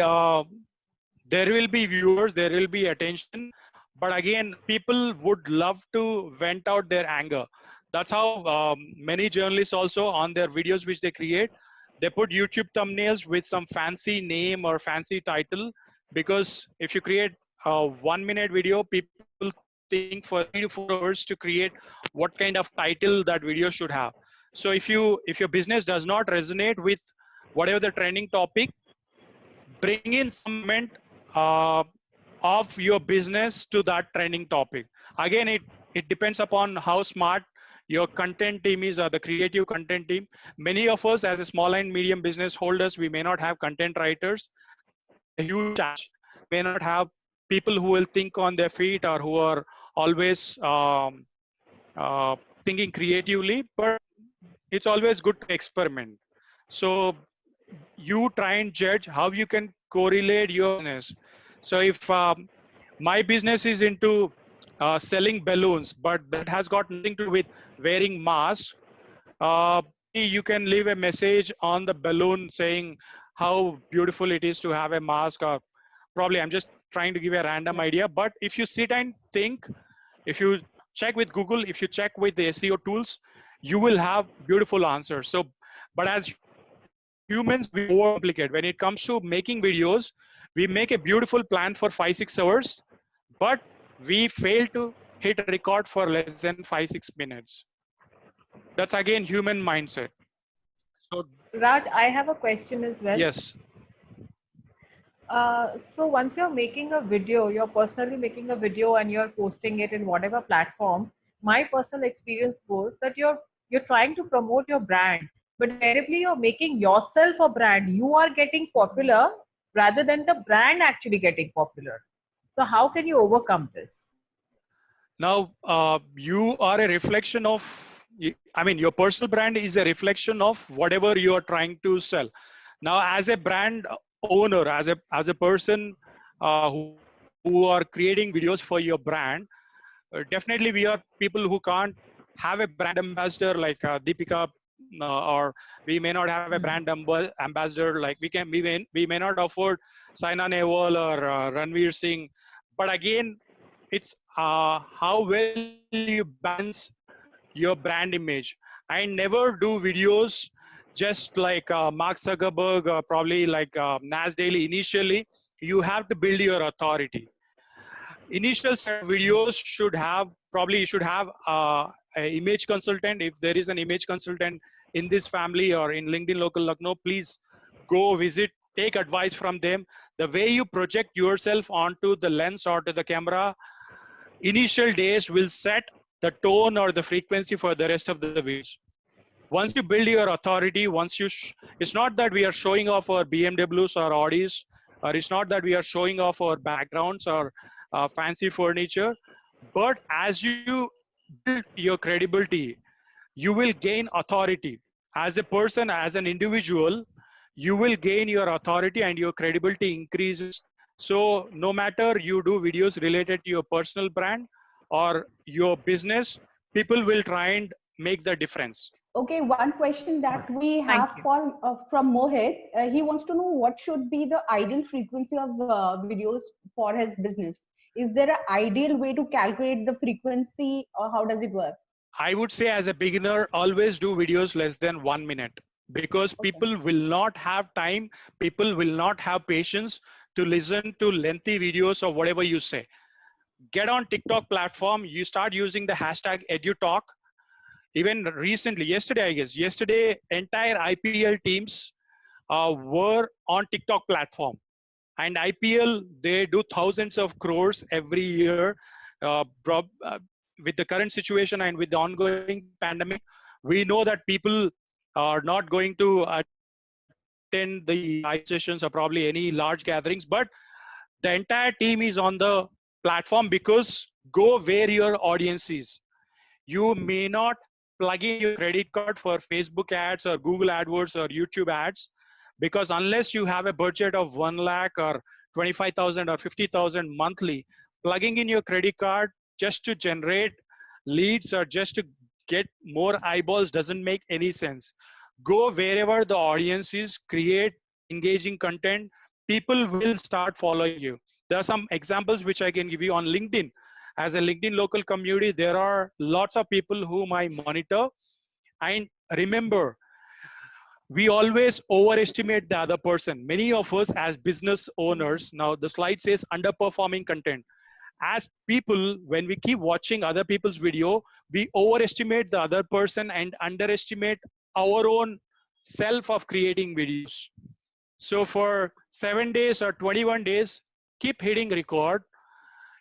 viewers, there will be attention, but again, people would love to vent out their anger. That's how many journalists also on their videos which they create, they put YouTube thumbnails with some fancy name or fancy title, because if you create a 1 minute video, people think for 3 to 4 hours to create what kind of title that video should have. So if your business does not resonate with whatever the trending topic, bring in some element uh, of your business to that trending topic. Again, it depends upon how smart your content team is, or the creative content team. Many of us as a small and medium business holders, we may not have content writers. That's a huge challenge. We may not have people who will think on their feet, or who are always uh, thinking creatively, but it's always good to experiment. So you try and judge how you can correlate your business. So if my business is into selling balloons, but that has got nothing to do with wearing masks, maybe you can leave a message on the balloon saying how beautiful it is to have a mask, or probably I'm just trying to give a random idea. But if you sit and think, if you check with Google, if you check with the SEO tools, you will have beautiful answers. So, but as humans, we overcomplicate. When it comes to making videos, we make a beautiful plan for 5-6 hours, but we fail to hit a record for less than 5-6 minutes. That's again human mindset. So
Raj, I have a question as well.
yes,
So once you're making a video, you're personally making a video and you're posting it in whatever platform. My personal experience goes that you're trying to promote your brand, but invariably you're making yourself a brand. You are getting popular rather than the brand actually getting popular. So how can you overcome this?
now you are a reflection of, I mean, your personal brand is a reflection of whatever you are trying to sell. Now, as a brand owner, as a person who are creating videos for your brand, definitely we are people who can't have a brand ambassador like Deepika, or we may not have a brand ambassador like we may not afford Saina Nehwal or Ranveer Singh. But again, it's how well you balance your brand image. I never do videos just like Mark Zuckerberg, or probably like Nas Daily. Initially, you have to build your authority. Initial set of videos should have, probably you should have a image consultant. If there is an image consultant in this family or in LinkedIn Local Lucknow, please go visit, take advice from them. The way you project yourself onto the lens or to the camera, initial days will set the tone or the frequency for the rest of the videos. Once you build your authority, once you it's not that we are showing off our BMWs or Audis, or it's not that we are showing off our backgrounds or fancy furniture, but as you build your credibility, you will gain authority as a person, as an individual. You will gain your authority and your credibility increases. So no matter you do videos related to your personal brand or your business, people will try and make the difference.
Okay, one question that we
Thank
have
you.
from Mohit. He wants to know what should be the ideal frequency of videos for his business. Is there an ideal way to calculate the frequency, or how does it work?
I would say as a beginner, always do videos less than 1 minute, because
Okay.
people will not have time. People will not have patience to listen to lengthy videos or whatever you say. Get on TikTok platform. You start using the hashtag EduTalk. Even recently, yesterday, I guess, entire IPL teams were on TikTok platform. And IPL, they do thousands of crores every year. With the current situation and with the ongoing pandemic, we know that people are not going to attend the live sessions or probably any large gatherings, but the entire team is on the platform, because go where your audience is. You may not plug in your credit card for Facebook ads or Google AdWords or YouTube ads, because unless you have a budget of 1 lakh or 25,000 or 50,000 monthly, plugging in your credit card just to generate leads or just to get more eyeballs doesn't make any sense. Go wherever the audience is, create engaging content, people will start following you. There are some examples which I can give you on LinkedIn. As a LinkedIn local community, there are lots of people whom I monitor. And remember, we always overestimate the other person. Many of us as business owners, now the slide says underperforming content. As people, when we keep watching other people's video, we overestimate the other person and underestimate our own self of creating videos. So for 7 days or 21 days, keep hitting record,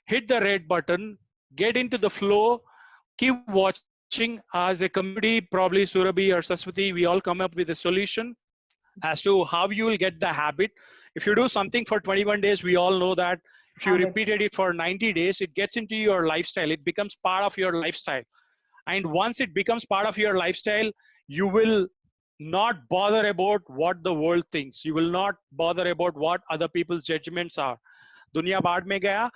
hit the red button, get into the flow, keep watching. As a community, probably Surabhi or Saswati, we all come up with a solution as to how you will get the habit. If you do something for 21 days, we all know that if you repeated it for 90 days, it gets into your lifestyle. It becomes part of your lifestyle. And once it becomes part of your lifestyle, you will not bother about what the world thinks. You will not bother about what other people's judgments are. Dunya baad mein gaya.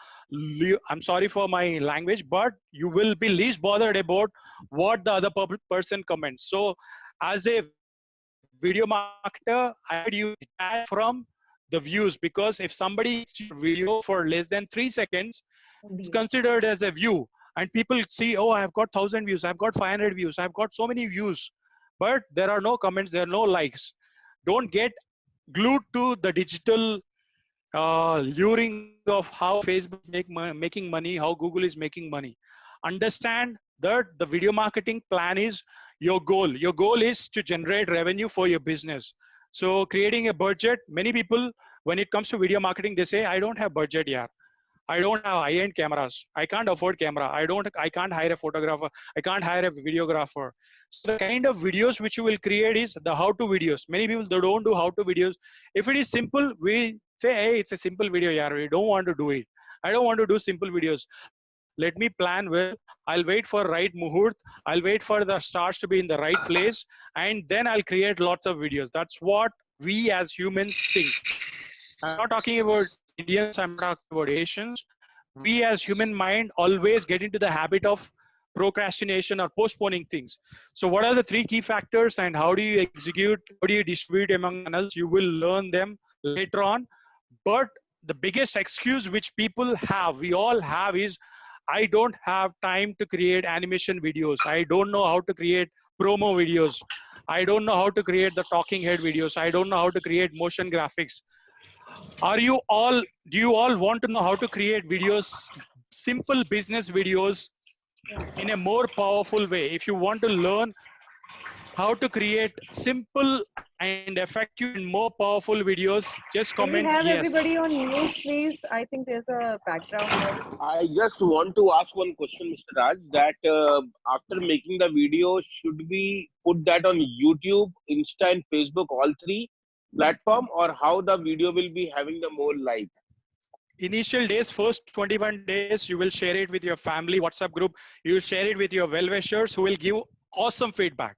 I'm sorry for my language, but you will be least bothered about what the other person comments. So as a video marketer, I would you detach from the views, because if somebody sees your video for less than 3 seconds, it's considered as a view. And people see, oh, I've got 1,000 views, I've got 500 views, I've got so many views, but there are no comments, there are no likes. Don't get glued to the digital luring of how Facebook making money, how Google is making money. Understand that the video marketing plan is your goal. Your goal is to generate revenue for your business. So creating a budget, many people, when it comes to video marketing, they say, I don't have budget yet. I don't have high-end cameras. I can't afford camera. I can't hire a photographer. I can't hire a videographer. So the kind of videos which you will create is the how-to videos. Many people, they don't do how-to videos. If it is simple, we say, hey, it's a simple video, yaar. We don't want to do it. I don't want to do simple videos. Let me plan well. I'll wait for right muhurt. I'll wait for the stars to be in the right place. And then I'll create lots of videos. That's what we as humans think. I'm not talking about Indians, I'm not talking about Asians. We as human mind always get into the habit of procrastination or postponing things. So what are the 3 key factors and how do you execute, how do you distribute among channels? You will learn them later on. But the biggest excuse which people have, we all have, is I don't have time to create animation videos. I don't know how to create promo videos. I don't know how to create the talking head videos. I don't know how to create motion graphics. Do you all want to know how to create videos, simple business videos in a more powerful way? If you want to learn how to create simple and effective and more powerful videos, just
Can we
comment
have
yes.
everybody on mute, please? I think there's a background noise.
I just want to ask one question, Mr. Raj, that after making the video, should we put that on YouTube, Insta and Facebook, all 3 platform, or how the video will be having the more like?
Initial days, first 21 days, you will share it with your family WhatsApp group. You will share it with your well-wishers who will give awesome feedback.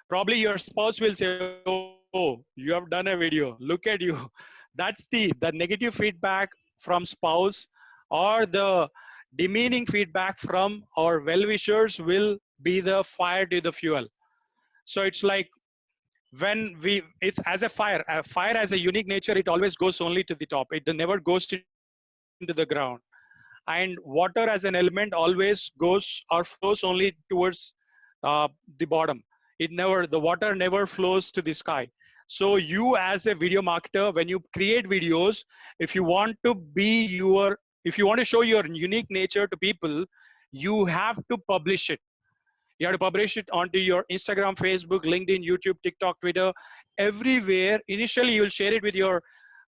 Probably your spouse will say, oh, you have done a video. Look at you. That's the negative feedback from spouse, or the demeaning feedback from our well-wishers will be the fire to the fuel. So it's like when it's as a fire has a unique nature. It always goes only to the top. It never goes into the ground. And water as an element always goes or flows only towards the bottom. The water never flows to the sky. So you as a video marketer, when you create videos, if you want to show your unique nature to people, you have to publish it. You have to publish it onto your Instagram, Facebook, LinkedIn, YouTube, TikTok, Twitter, everywhere. Initially, you'll share it with your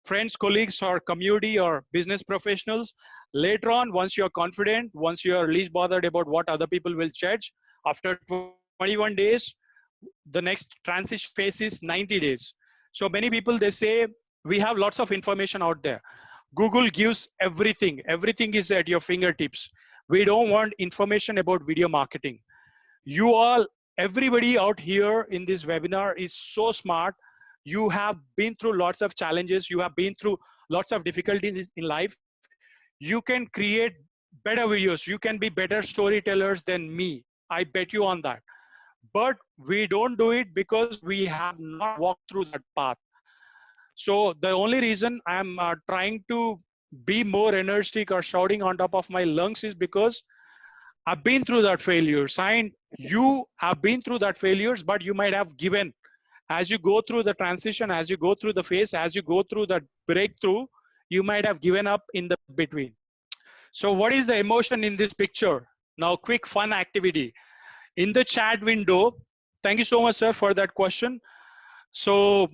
friends, colleagues, or community or business professionals. Later on, once you're confident, once you're least bothered about what other people will judge, after 21 days, the next transition phase is 90 days. So many people, they say, we have lots of information out there. Google gives everything. Everything is at your fingertips. We don't want information about video marketing. You all, everybody out here in this webinar is so smart. You have been through lots of challenges. You have been through lots of difficulties in life. You can create better videos. You can be better storytellers than me. I bet you on that. But we don't do it because we have not walked through that path. So the only reason I'm trying to be more energetic or shouting on top of my lungs is because I've been through that failures, and you have been through that failures, but you might have given. As you go through the transition, as you go through the phase, as you go through that breakthrough, you might have given up in the between. So what is the emotion in this picture? Now, quick fun activity. In the chat window, thank you so much, sir, for that question. So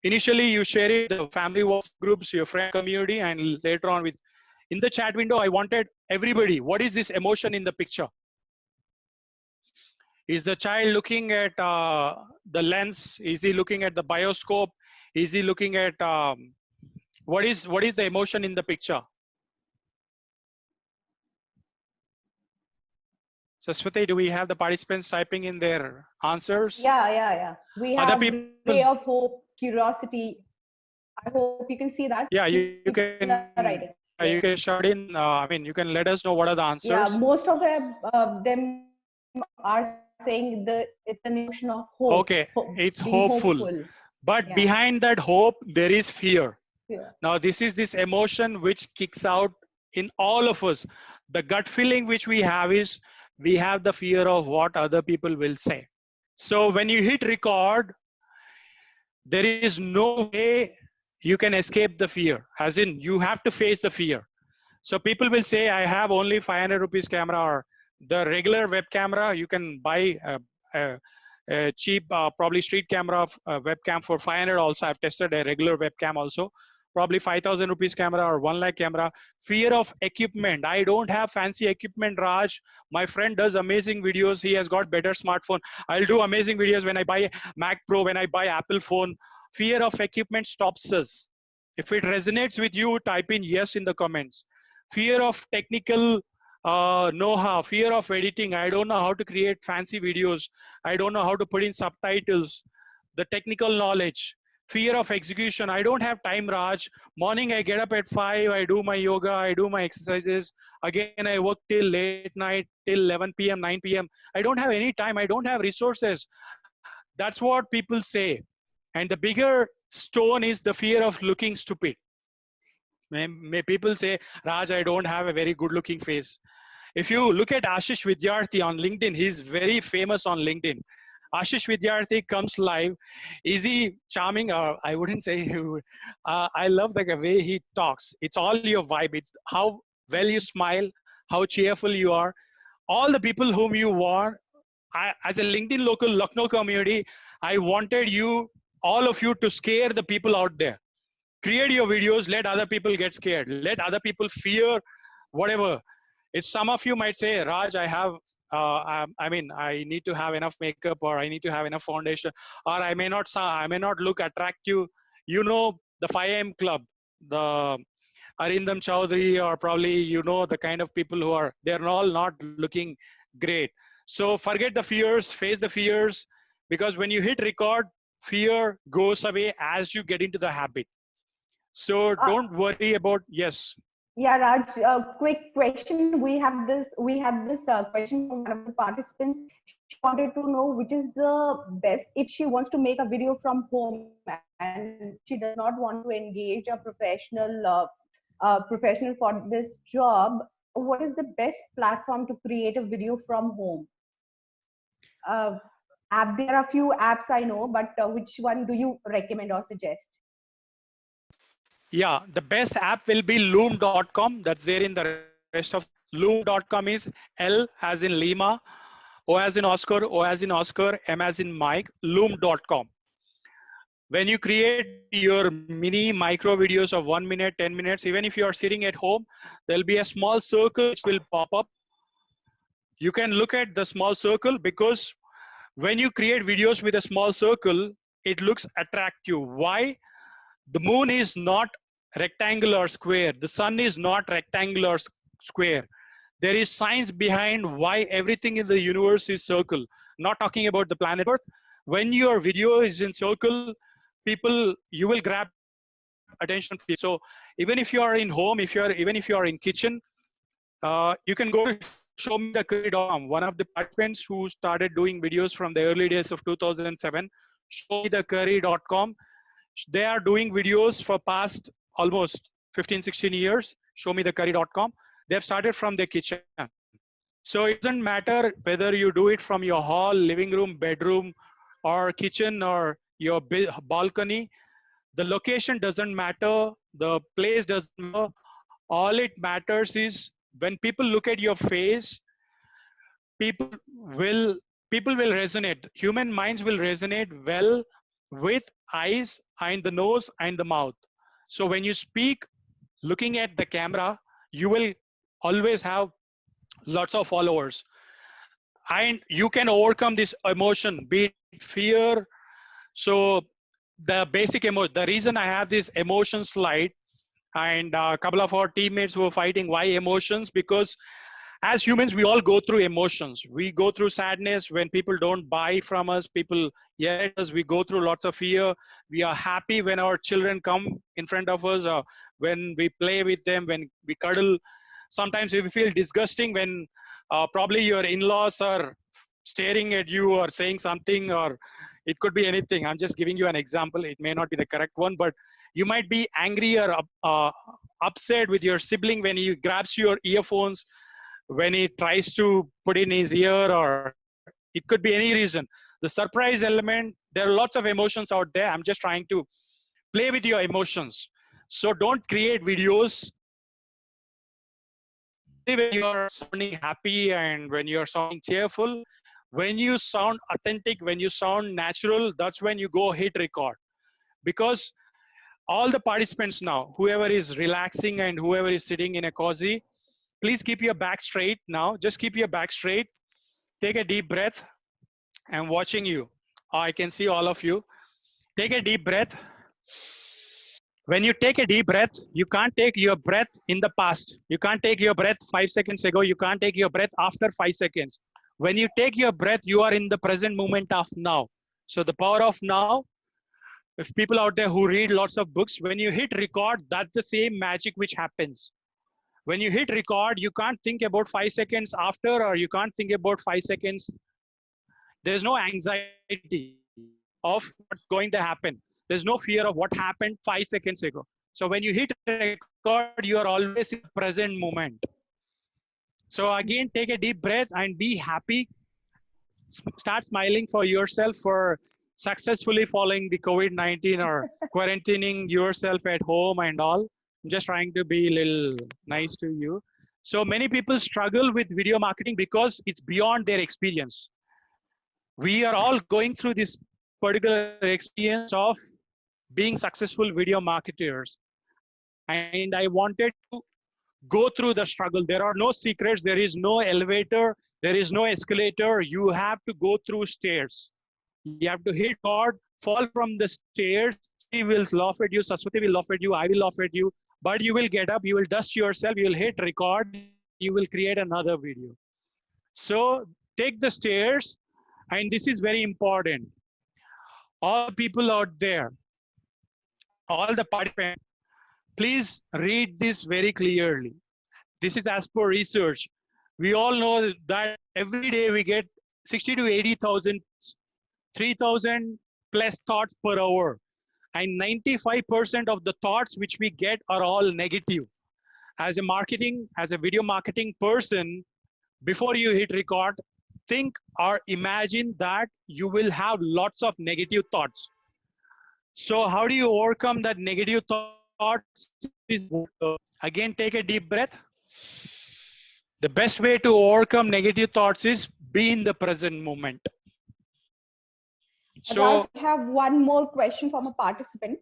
initially you share it the family WhatsApp groups, your friend community, and later on with, in the chat window, I wanted everybody, what is this emotion in the picture? Is the child looking at the lens? Is he looking at the bioscope? Is he looking at, what is the emotion in the picture? So Swati, do we have the participants typing in their answers?
Yeah. We
Other
have
people,
ray of hope, curiosity. I hope you can see that.
yeah, you
People
can
are writing.
you can shout in. I mean, you can let us know what are the answers.
Yeah, most of them are saying it's an emotion of hope.
Okay, it's
being
hopeful. But
yeah.
behind that hope, there is fear.
Yeah.
Now, this is this emotion which kicks out in all of us. The gut feeling which we have is we have the fear of what other people will say. So when you hit record, there is no way you can escape the fear. As in, you have to face the fear. So people will say, I have only 500 rupees camera, or the regular web camera. You can buy a cheap, probably street camera webcam for 500 also. I've tested a regular webcam also. Probably 5,000 rupees camera or 1 lakh camera. Fear of equipment. I don't have fancy equipment, Raj. My friend does amazing videos. He has got better smartphone. I'll do amazing videos when I buy Mac Pro, when I buy Apple phone. Fear of equipment stops us. If it resonates with you, type in yes in the comments. Fear of technical know-how, fear of editing. I don't know how to create fancy videos. I don't know how to put in subtitles. The technical knowledge. Fear of execution. I don't have time, Raj. Morning, I get up at 5. I do my yoga. I do my exercises. Again, I work till late night, till 11 p.m., 9 p.m. I don't have any time. I don't have resources. That's what people say. And the bigger stone is the fear of looking stupid. May people say, Raj, I don't have a very good looking face. If you look at Ashish Vidyarthi on LinkedIn, he's very famous on LinkedIn. Ashish Vidyarthi comes live. Is he charming? I wouldn't say he would. I love the way he talks. It's all your vibe. It's how well you smile, how cheerful you are. All the people whom you want, as a LinkedIn local Lucknow community, I wanted you, all of you, to scare the people out there. Create your videos, let other people get scared. Let other people fear whatever. It's some of you might say, Raj, I have, I mean, I need to have enough makeup, or I need to have enough foundation, or I may not look attractive. You know, the 5 AM club, the Arindam Chowdhury, or probably, you know, the kind of people who are, they're all not looking great. So forget the fears, face the fears, because when you hit record, fear goes away as you get into the habit. So don't worry about, yes.
Yeah, Raj, quick question. We have this question from one of the participants. She wanted to know which is the best, if she wants to make a video from home and she does not want to engage a professional for this job, what is the best platform to create a video from home? There are a few apps I know, but which one do you recommend or suggest?
Yeah, the best app will be loom.com. That's there in the rest of loom.com is L as in Lima, O as in Oscar, O as in Oscar, M as in Mike, loom.com. When you create your mini micro videos of 1 minute, 10 minutes, even if you are sitting at home, there'll be a small circle which will pop up. You can look at the small circle, because when you create videos with a small circle, it looks attractive. Why? The moon is not rectangular or square. The sun is not rectangular or square. there is science behind why everything in the universe is circle. Not talking about the planet Earth. When your video is in circle, people, you will grab attention. So even if you are in home, even if you are in kitchen, you can go to showmethecurry.com. One of the participants who started doing videos from the early days of 2007, showmethecurry.com. They are doing videos for past almost 15, 16 years, showmethecurry.com. They've started from their kitchen. So it doesn't matter whether you do it from your hall, living room, bedroom, or kitchen, or your balcony. The location doesn't matter. The place doesn't matter. All it matters is when people look at your face, people will resonate. Human minds will resonate well with eyes and the nose and the mouth. So when you speak, looking at the camera, you will always have lots of followers. And you can overcome this emotion, be it fear. So the basic emotion, the reason I have this emotion slide, and a couple of our teammates were fighting why emotions, because as humans, we all go through emotions. We go through sadness when people don't buy from us, people yell at us. We go through lots of fear. We are happy when our children come in front of us, or when we play with them, when we cuddle. Sometimes we feel disgusting when probably your in-laws are staring at you or saying something, or it could be anything. I'm just giving you an example. It may not be the correct one, but you might be angry or upset with your sibling when he grabs your earphones, when he tries to put in his ear, or it could be any reason. The surprise element, there are lots of emotions out there. I'm just trying to play with your emotions. So don't create videos when you're sounding happy and when you're sounding cheerful. When you sound authentic, when you sound natural, that's when you go hit record. Because all the participants now, whoever is relaxing and whoever is sitting in a cozy, please keep your back straight now. Just keep your back straight. Take a deep breath. I'm watching you. I can see all of you. Take a deep breath. When you take a deep breath, you can't take your breath in the past. You can't take your breath 5 seconds ago. You can't take your breath after 5 seconds. When you take your breath, you are in the present moment of now. So the power of now, if people out there who read lots of books, when you hit record, that's the same magic which happens. When you hit record, you can't think about 5 seconds after, or you can't think about 5 seconds. There's no anxiety of what's going to happen. There's no fear of what happened 5 seconds ago. So when you hit record, you are always in the present moment. So again, take a deep breath and be happy. Start smiling for yourself for successfully following the COVID-19 or quarantining yourself at home and all. I'm just trying to be a little nice to you. So many people struggle with video marketing because it's beyond their experience. We are all going through this particular experience of being successful video marketers. And I wanted to go through the struggle. There are no secrets. There is no elevator. There is no escalator. You have to go through stairs. You have to hit God, fall from the stairs. He will laugh at you. Saswati will laugh at you. I will laugh at you. But you will get up. You will dust yourself. You will hit record. You will create another video. So take the stairs. And this is very important. All people out there, all the participants, please read this very clearly. This is as per research. We all know that every day we get 60 to 80,000, 3,000 plus thoughts per hour. And 95% of the thoughts which we get are all negative. As a video marketing person, before you hit record, think or imagine that you will have lots of negative thoughts. So how do you overcome that negative thoughts? Again, take a deep breath. The best way to overcome negative thoughts is be in the present moment.
So I have one more question from a participant.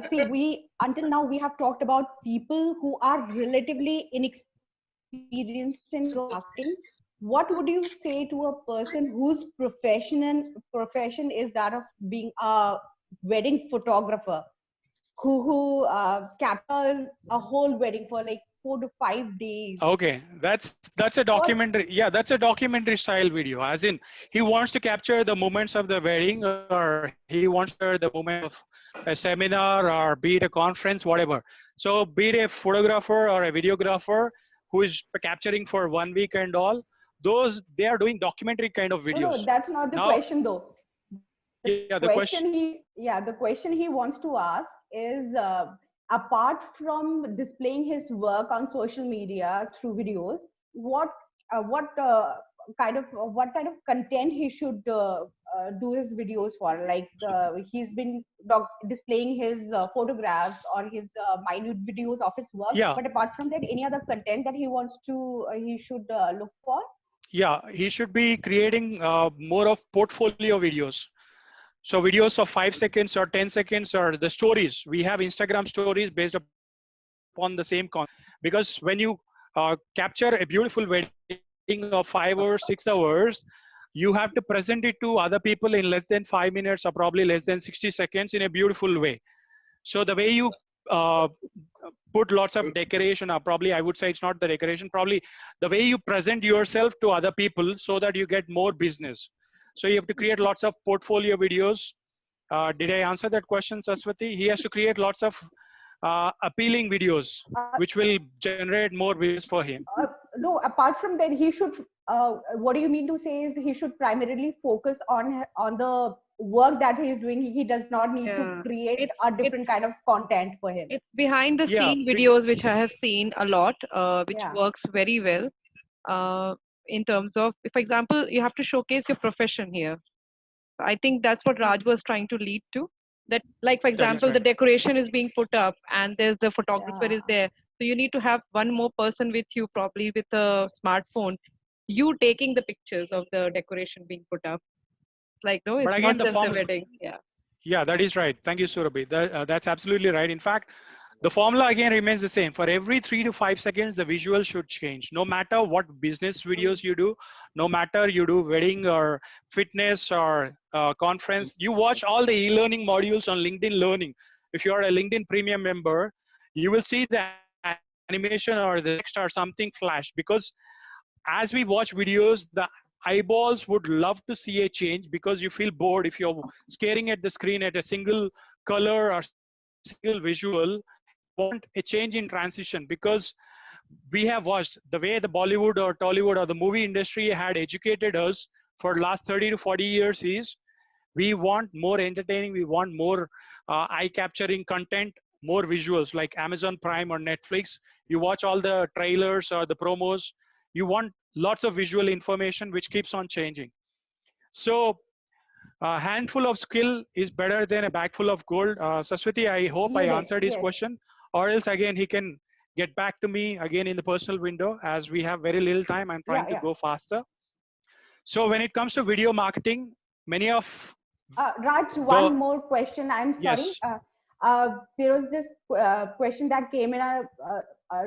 See, until now we have talked about people who are relatively inexperienced in marketing. What would you say to a person whose profession is that of being a wedding photographer, who captures a whole wedding for like 4 to 5 days.
Okay, that's a documentary. Yeah, that's a documentary style video. As in, he wants to capture the moments of the wedding, or he wants to capture the moments of a seminar, or be it a conference, whatever. So, be it a photographer or a videographer who is capturing for 1 week and all, those they are doing documentary kind of
No,
videos.
that's not the
Now,
question though.
yeah, the question.
The question he wants to ask is, apart from displaying his work on social media through videos, what what kind of content he should do his videos for? Like, he's been displaying his photographs or his minute videos of his work,
Yeah,
but apart from that, any other content that he should look for?
yeah, he should be creating more of portfolio videos. So videos of 5 seconds or 10 seconds, or the stories. We have Instagram stories based upon the same concept. Because when you capture a beautiful wedding of 5 hours, 6 hours, you have to present it to other people in less than 5 minutes, or probably less than 60 seconds in a beautiful way. So the way you uh, put lots of decoration, or probably I would say it's not the decoration, probably the way you present yourself to other people so that you get more business. So you have to create lots of portfolio videos. Did I answer that question, Saswati? He has to create lots of appealing videos, which will generate more views for him.
No, apart from that, he should. What do you mean to say is he should primarily focus on the work that he is doing. He does not need to
Yeah.
create
It's
a
it's
different kind of content for him.
it's behind the
Yeah,
scene videos which I have seen a lot, which
Yeah.
works very well. In terms of, if, for example, you have to showcase your profession here. I think that's what Raj was trying to lead to. That, like, for
that is
example,
right.
the decoration is being put up and there's the photographer
Yeah.
is there. So you need to have one more person with you, probably with a smartphone, you taking the pictures of the decoration being put up. Like, no,
But
it's
again,
not
the
just a
formula.
wedding. Yeah.
Yeah, that is right. Thank you, Surabhi. That's absolutely right. In fact, the formula again remains the same. For every 3 to 5 seconds, the visual should change. No matter what business videos you do, no matter you do wedding or fitness or conference, you watch all the e-learning modules on LinkedIn Learning. If you are a LinkedIn Premium member, you will see the animation or the text or something flash, because as we watch videos, the eyeballs would love to see a change, because you feel bored if you're staring at the screen at a single color or single visual. You want a change in transition, because we have watched the way the Bollywood or Tollywood or the movie industry had educated us for last 30 to 40 years is, we want more entertaining, we want more eye capturing content, more visuals, like Amazon Prime or Netflix. You watch all the trailers or the promos, you want lots of visual information which keeps on changing. So a handful of skill is better than a bag full of gold. Saswati, I hope I answered his
Yes.
question, or else again he can get back to me again in the personal window, as we have very little time. I'm trying to
Yeah.
go faster. So when it comes to video marketing, many of
Raj,
the,
one more question. I'm sorry.
yes,
There was this question that came in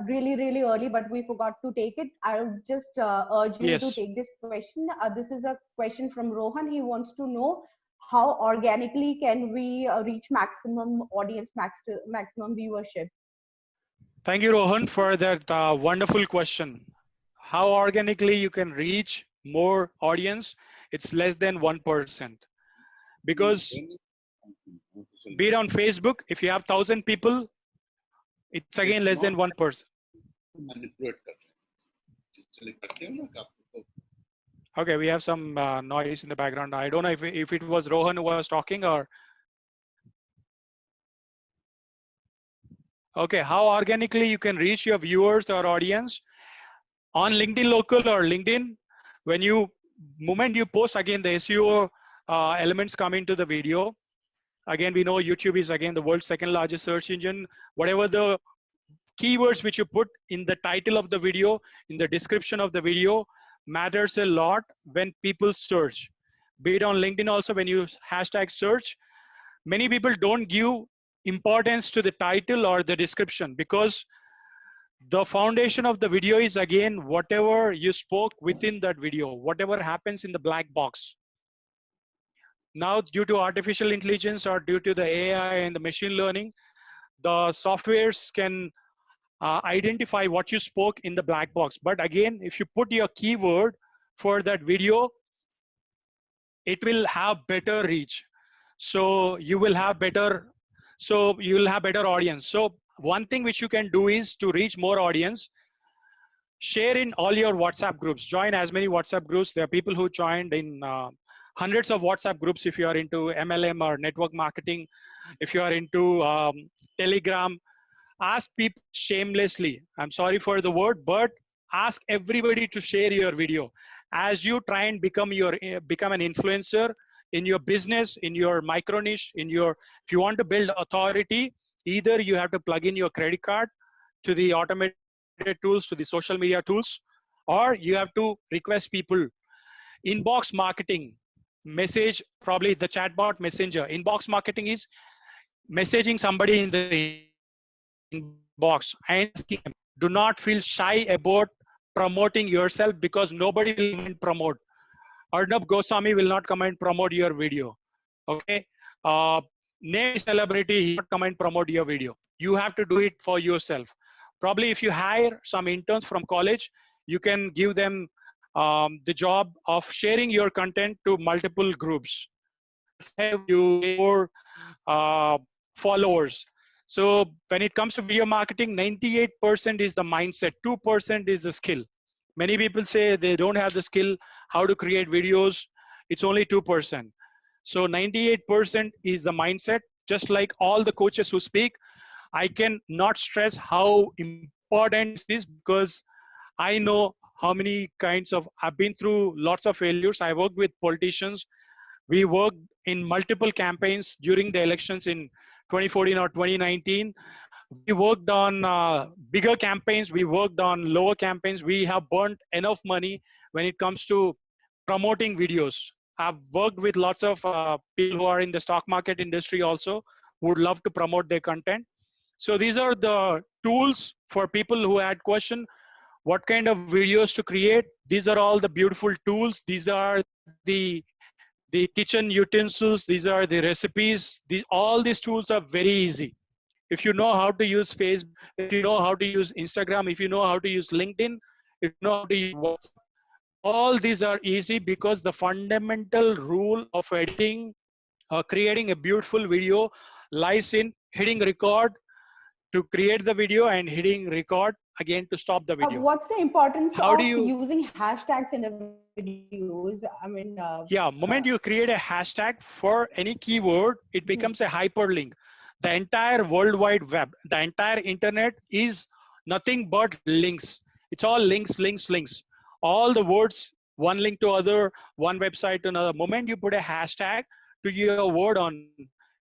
really, really early, but we forgot to take it. I'll just urge you to
yes.
take this question. This is a question from Rohan. He wants to know how organically can we reach maximum audience, maximum viewership.
Thank you, Rohan, for that wonderful question. How organically you can reach more audience? It's less than 1%. Because be it on Facebook, if you have 1,000 people, it's again less than 1%. Okay, we have some noise in the background. I don't know if it was Rohan who was talking, or. Okay, how organically you can reach your viewers or audience on LinkedIn Local or LinkedIn. When you, moment you post, again the SEO elements come into the video. Again, we know YouTube is again the world's second largest search engine. Whatever the keywords which you put in the title of the video, in the description of the video, matters a lot when people search. Be it on LinkedIn also, when you hashtag search, many people don't give importance to the title or the description, because the foundation of the video is again whatever you spoke within that video, whatever happens in the black box. Now, due to artificial intelligence or due to the AI and the machine learning, the softwares can identify what you spoke in the black box. But again, if you put your keyword for that video, it will have better reach. So you will have better, audience. So one thing which you can do is to reach more audience, share in all your WhatsApp groups, join as many WhatsApp groups. There are people who joined in hundreds of WhatsApp groups. If you are into MLM or network marketing, if you are into Telegram, ask people shamelessly. I'm sorry for the word, but ask everybody to share your video. As you try and become an influencer in your business, in your micro niche, if you want to build authority, either you have to plug in your credit card to the automated tools, to the social media tools, or you have to request people. Inbox marketing, message, probably the chatbot messenger. Inbox marketing is messaging somebody in the inbox and asking them. Do not feel shy about promoting yourself, because nobody will come and promote. Arnab Goswami will not come and promote your video. Okay. Name celebrity, he will not come and promote your video. You have to do it for yourself. Probably if you hire some interns from college, you can give them the job of sharing your content to multiple groups. That's how you get more followers. So when it comes to video marketing, 98% is the mindset, 2% is the skill. Many people say they don't have the skill how to create videos. It's only 2%. So 98% is the mindset. Just like all the coaches who speak, I can not stress how important this is, because I know how many I've been through lots of failures. I worked with politicians. We worked in multiple campaigns during the elections in 2014 or 2019. We worked on bigger campaigns. We worked on lower campaigns. We have burnt enough money when it comes to promoting videos. I've worked with lots of people who are in the stock market industry also, who would love to promote their content. So these are the tools for people who had question, what kind of videos to create. These are all the beautiful tools. These are the kitchen utensils. These are the recipes. All these tools are very easy. If you know how to use Facebook, if you know how to use Instagram, if you know how to use LinkedIn, if you know how to use WhatsApp, all these are easy, because the fundamental rule of editing, creating a beautiful video lies in hitting record to create the video and hitting record again to stop the video.
What's the importance
How
of
do you
using hashtags in the videos? I mean,
moment you create a hashtag for any keyword, it becomes a hyperlink. The entire world wide web, the entire internet is nothing but links. It's all links, links, links. All the words, one link to other, one website to another. Moment you put a hashtag to your word on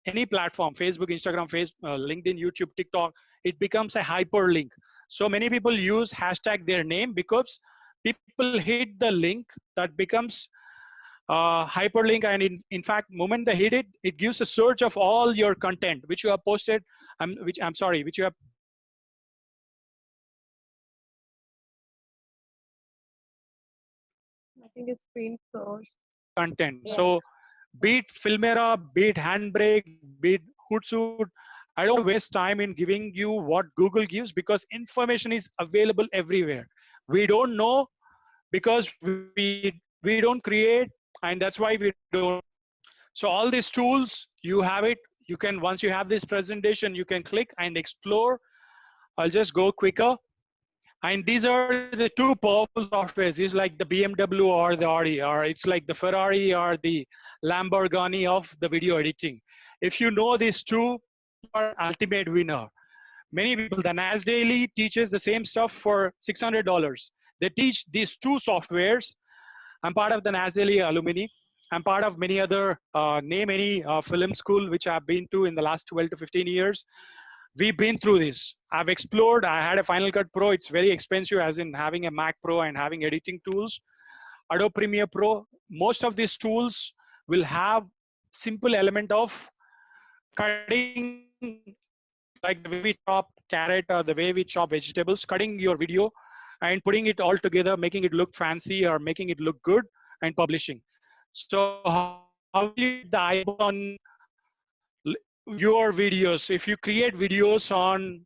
any platform, Facebook, Instagram, LinkedIn, YouTube, TikTok, it becomes a hyperlink. So many people use hashtag their name, because people hit the link, that becomes hyperlink, and in fact, moment they hit it, it gives a search of all your content which you have posted, which you have
I think his screen froze.
content.
Yeah.
So be it Filmera, be it Handbrake, be it Hootsuite, I don't waste time in giving you what Google gives, because information is available everywhere. We don't know because we don't create, and that's why we don't. So all these tools, you have it. You can, once you have this presentation, you can click and explore. I'll just go quicker. And these are the two powerful softwares. It's like the BMW or the Audi, or it's like the Ferrari or the Lamborghini of the video editing. If you know these two, you are ultimate winner. Many people, the Nas Daily teaches the same stuff for $600. They teach these two softwares. I'm part of the Nas Daily alumni. I'm part of many other, name any film school which I've been to in the last 12 to 15 years. We've been through this. I've explored. I had a Final Cut Pro. It's very expensive, as in having a Mac Pro and having editing tools. Adobe Premiere Pro. Most of these tools will have simple element of cutting, like the way we chop carrot or the way we chop vegetables, cutting your video and putting it all together, making it look fancy or making it look good, and publishing. So how do you get the eyeball on your videos? If you create videos on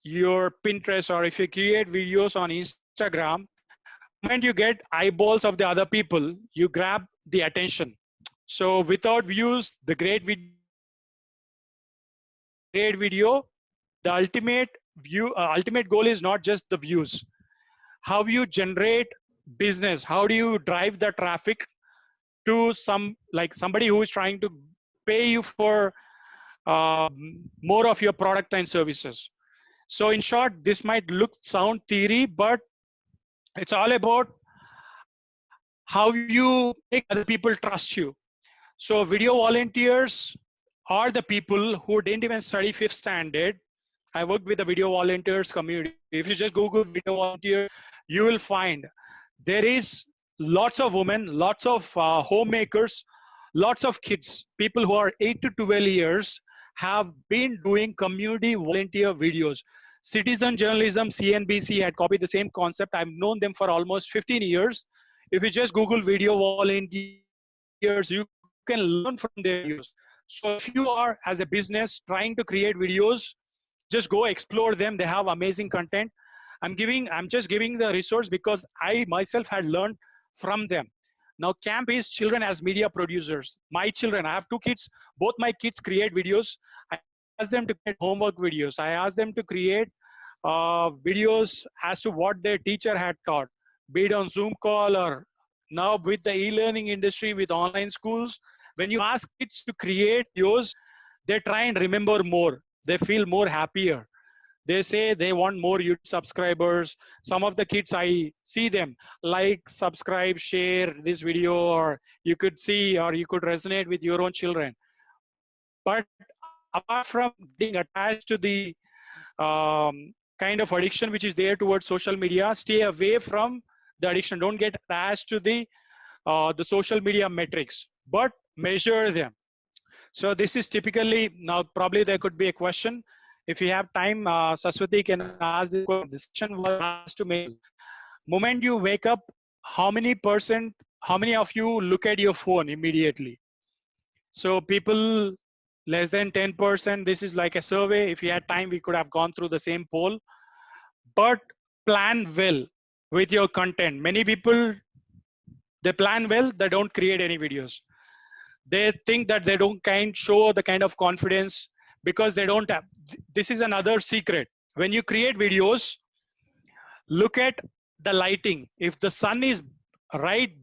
your Pinterest, or if you create videos on Instagram, when you get eyeballs of the other people, you grab the attention. So without views, the great video, the ultimate goal is not just the views. How you generate business? How do you drive the traffic to somebody who is trying to pay you for more of your product and services? So in short, this might sound theory, but it's all about how you make other people trust you. So video volunteers are the people who didn't even study 5th standard. I worked with the video volunteers community. If you just Google video volunteer, you will find there is lots of women, lots of homemakers, lots of kids, people who are 8 to 12 years have been doing community volunteer videos. Citizen journalism, CNBC had copied the same concept. I've known them for almost 15 years. If you just Google video volunteers, you can learn from their videos. So if you are, as a business, trying to create videos, just go explore them. They have amazing content. I'm just giving the resource because I myself had learned from them. Now camp is children as media producers. My children, I have 2 kids. Both my kids create videos. I ask them to create homework videos. I ask them to create videos as to what their teacher had taught, be it on Zoom call or now with the e-learning industry, with online schools. When you ask kids to create videos, they try and remember more. They feel more happier. They say they want more YouTube subscribers. Some of the kids, I see them like, subscribe, share this video, or you could see, or you could resonate with your own children. But apart from being attached to the kind of addiction which is there towards social media, stay away from the addiction. Don't get attached to the social media metrics, but measure them. So this is typically, now probably there could be a question. If you have time, Saswati can ask this question. This question was asked to me. Moment you wake up, how many of you look at your phone immediately? So people less than 10%, this is like a survey. If you had time, we could have gone through the same poll. But plan well with your content. Many people, they plan well, they don't create any videos. They think that they don't show the kind of confidence because they don't have. This is another secret. When you create videos, look at the lighting. If the sun is right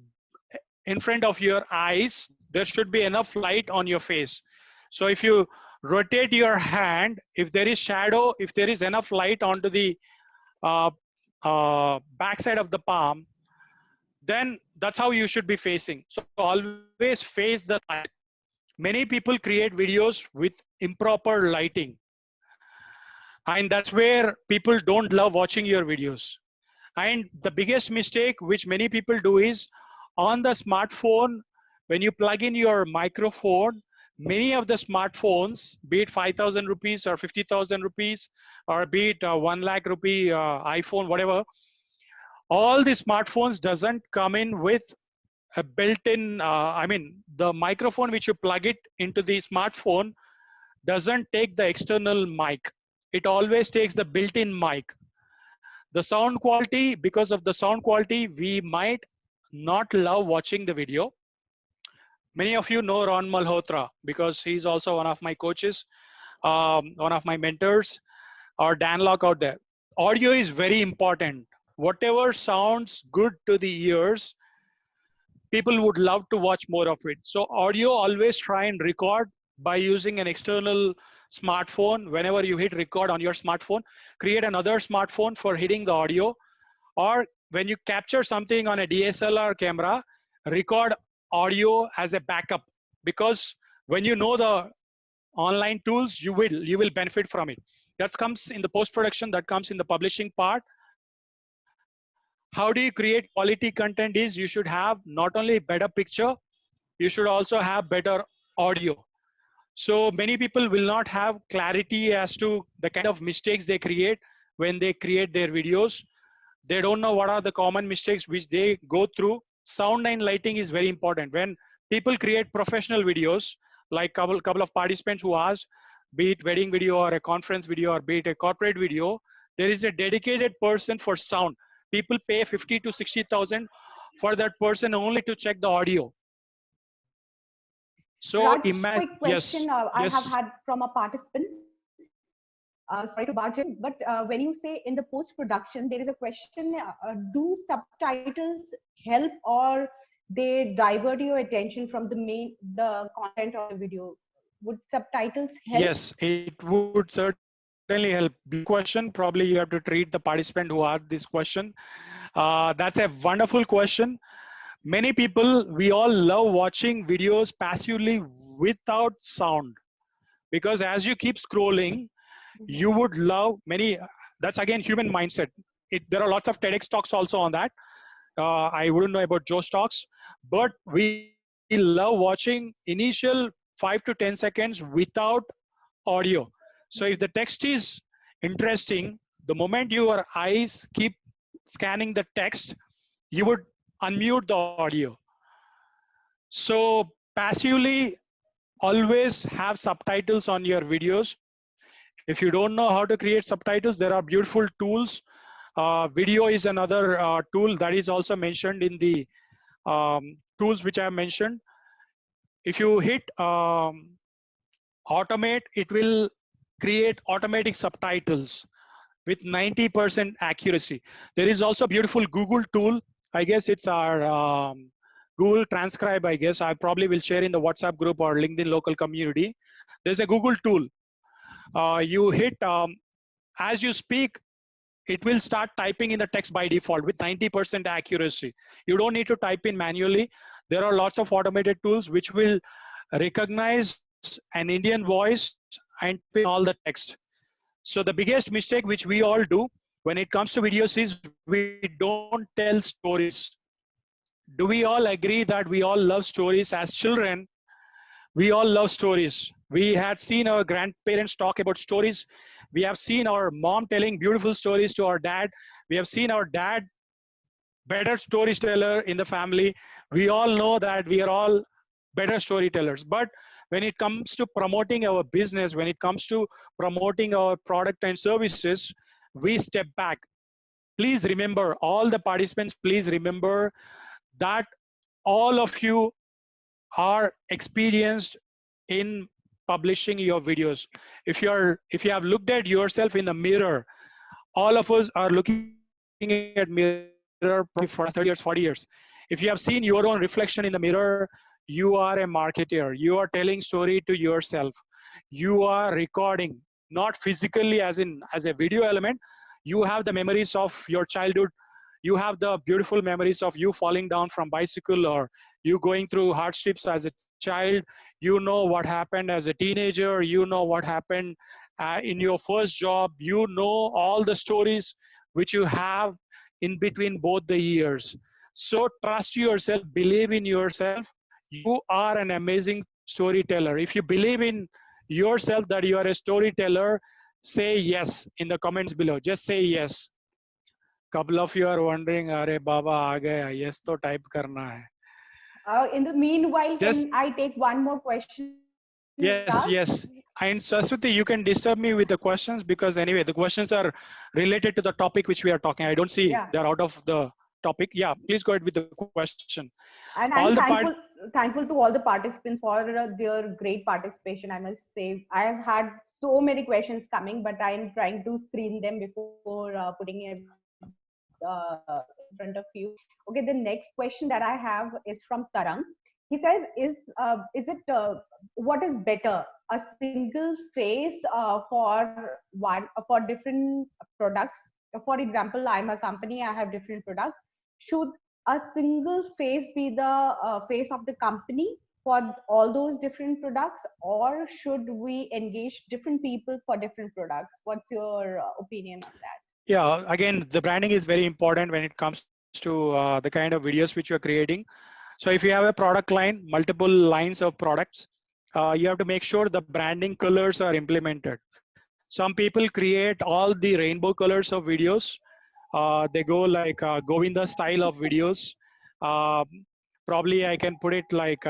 in front of your eyes, there should be enough light on your face. So if you rotate your hand, if there is shadow, if there is enough light onto the backside of the palm, then that's how you should be facing. So always face the light. Many people create videos with improper lighting. And that's where people don't love watching your videos. And the biggest mistake which many people do is on the smartphone, when you plug in your microphone, many of the smartphones, be it 5,000 rupees or 50,000 rupees, or be it 1 lakh rupee iPhone, whatever, all the smartphones doesn't come in with a built-in, the microphone which you plug it into the smartphone doesn't take the external mic. It always takes the built-in mic. The sound quality, because of the sound quality, we might not love watching the video. Many of you know Ron Malhotra because he's also one of my coaches, one of my mentors, or Dan Locke out there. Audio is very important. Whatever sounds good to the ears, people would love to watch more of it. So audio, always try and record by using an external smartphone. Whenever you hit record on your smartphone, create another smartphone for hitting the audio. Or when you capture something on a DSLR camera, record audio as a backup, because when you know the online tools, you will benefit from it. That comes in the post-production, that comes in the publishing part. How do you create quality content is you should have not only better picture, you should also have better audio. So many people will not have clarity as to the kind of mistakes they create when they create their videos. They don't know what are the common mistakes which they go through. Sound and lighting is very important. When people create professional videos, like couple of participants who asked, be it wedding video or a conference video or be it a corporate video, there is a dedicated person for sound. People pay 50 to 60,000 for that person only to check the audio. So
Raj,
imagine,
quick question
yes,
I have
yes,
had from a participant. Sorry to barge in, but when you say in the post-production, there is a question, do subtitles help or they divert your attention from the content of the video? Would subtitles help?
yes, it would certainly help. Big question. Probably you have to treat the participant who asked this question. That's a wonderful question. Many people, we all love watching videos passively without sound, because as you keep scrolling, you would love many. That's again human mindset. There are lots of TEDx talks also on that. I wouldn't know about Joe's talks, but we love watching initial 5 to 10 seconds without audio. So if the text is interesting, the moment your eyes keep scanning the text, you would unmute the audio. So passively always have subtitles on your videos. If you don't know how to create subtitles, there are beautiful tools. Video is another tool that is also mentioned in the tools which I have mentioned. If you hit automate, it will create automatic subtitles with 90% accuracy. There is also a beautiful Google tool. I guess it's our Google Transcribe, I guess. I probably will share in the WhatsApp group or LinkedIn local community. There's a Google tool. You hit, as you speak, it will start typing in the text by default with 90% accuracy. You don't need to type in manually. There are lots of automated tools which will recognize an Indian voice and type in all the text. So the biggest mistake which we all do when it comes to videos is we don't tell stories. Do we all agree that we all love stories? As children, we all love stories. We had seen our grandparents talk about stories. We have seen our mom telling beautiful stories to our dad. We have seen our dad better storyteller in the family. We all know that we are all better storytellers. But when it comes to promoting our business, when it comes to promoting our product and services, we step back. Please remember, all the participants, please remember that all of you are experienced in publishing your videos. If you have looked at yourself in the mirror, all of us are looking at mirror probably for 30 years, 40 years. If you have seen your own reflection in the mirror, you are a marketer. You are telling story to yourself. You are recording, not physically as a video element. You have the memories of your childhood. You have the beautiful memories of you falling down from bicycle or you going through hardships as a child. You know what happened as a teenager. You know what happened in your first job. You know all the stories which you have in between both the years. So trust yourself, believe in yourself. You are an amazing storyteller. If you believe in yourself that you are a storyteller, say yes in the comments below. Just say yes. Couple of you are wondering, "Arey Baba, aa gaya. Yes, to type karna hai."
In the meanwhile,
Just
can I take one more question?
yes,
Raj?
yes. And Saraswati, you can disturb me with the questions because anyway, the questions are related to the topic which we are talking. I don't see
Yeah.
they're out of the topic. Yeah, please go ahead with the question.
And
All
I'm
the
thankful to all the participants for their great participation. I must say, I have had so many questions coming, but I'm trying to screen them before putting it in front of you. Okay, the next question that I have is from Tarang. He says, what is better, a single face for different products? For example, I'm a company, I have different products. Should a single face be the face of the company for all those different products, or should we engage different people for different products? What's your opinion on that?
Yeah, again, the branding is very important when it comes to the kind of videos which you're creating. So if you have a product line, multiple lines of products, you have to make sure the branding colors are implemented. Some people create all the rainbow colors of videos. They go like Govinda style of videos. Probably I can put it like,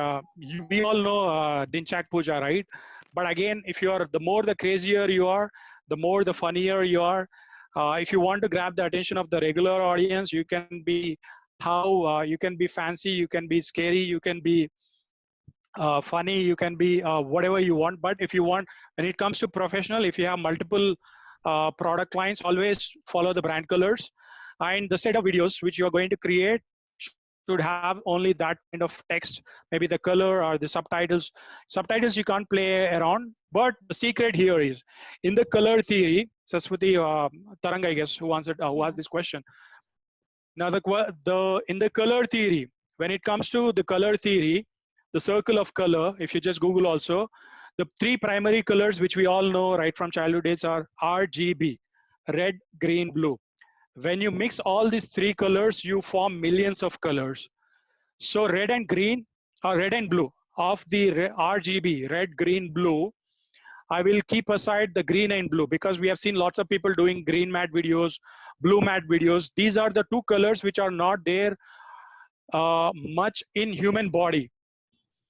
we all know Dinchak Puja, right? But again, if you are, the more the crazier you are, the more the funnier you are. If you want to grab the attention of the regular audience, you can be you can be fancy, you can be scary, you can be funny, you can be whatever you want. But if you want, when it comes to professional, if you have multiple product lines, always follow the brand colors, and the set of videos which you are going to create should have only that kind of text, maybe the color or the subtitles. Subtitles you can't play around, but the secret here is in the color theory. Saswati Tarang, I guess, who answered, who asked this question. Now, in the color theory, when it comes to the color theory, the circle of color, if you just Google also, the three primary colors which we all know right from childhood days are RGB, red, green, blue. When you mix all these three colors, you form millions of colors. So red and green, or red and blue, of the RGB, red, green, blue, I will keep aside the green and blue, because we have seen lots of people doing green matte videos, blue matte videos. These are the two colors which are not there much in human body.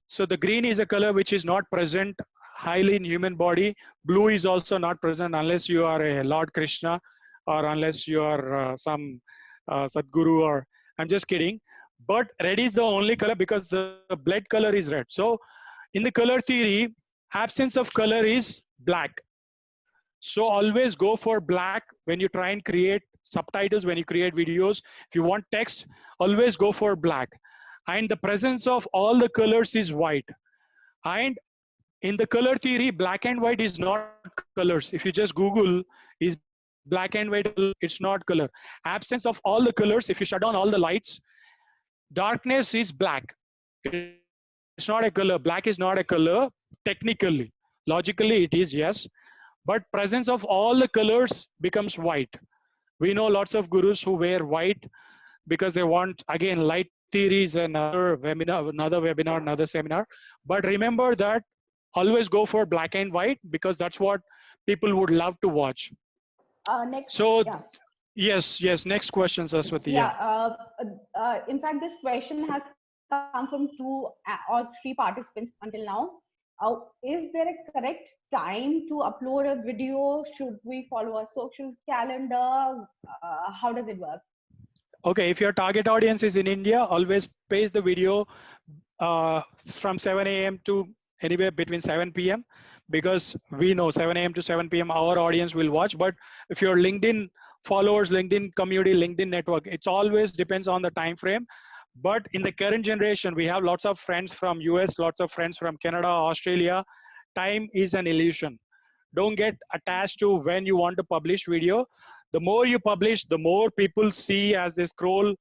So the green is a color which is not present highly in human body. Blue is also not present unless you are a Lord Krishna, or unless you are some Sadguru, or I'm just kidding. But red is the only color because the blood color is red. So in the color theory, absence of color is black. So always go for black when you try and create subtitles, when you create videos. If you want text, always go for black. And the presence of all the colors is white. And in the color theory, black and white is not colors. If you just Google, is black and white, it's not color. Absence of all the colors, if you shut down all the lights, darkness is black. It's not a color. Black is not a color technically. Logically it is, yes. But presence of all the colors becomes white. We know lots of gurus who wear white because they want, again, light theory is another webinar, another seminar. But remember that always go for black and white, because that's what people would love to watch.
Next.
So
yeah.
yes, next question, Saraswati.
Yeah. In fact, this question has come from 2 or 3 participants until now. Is there a correct time to upload a video? Should we follow a social calendar? How does it work?
Okay, if your target audience is in India, always paste the video from 7 a.m. to anywhere between 7 p.m. because we know 7 a.m. to 7 p.m. our audience will watch. But if your LinkedIn followers, LinkedIn community, LinkedIn network, it's always depends on the time frame. But in the current generation, we have lots of friends from US, lots of friends from Canada, Australia. Time is an illusion. Don't get attached to when you want to publish video. The more you publish, the more people see as they scroll,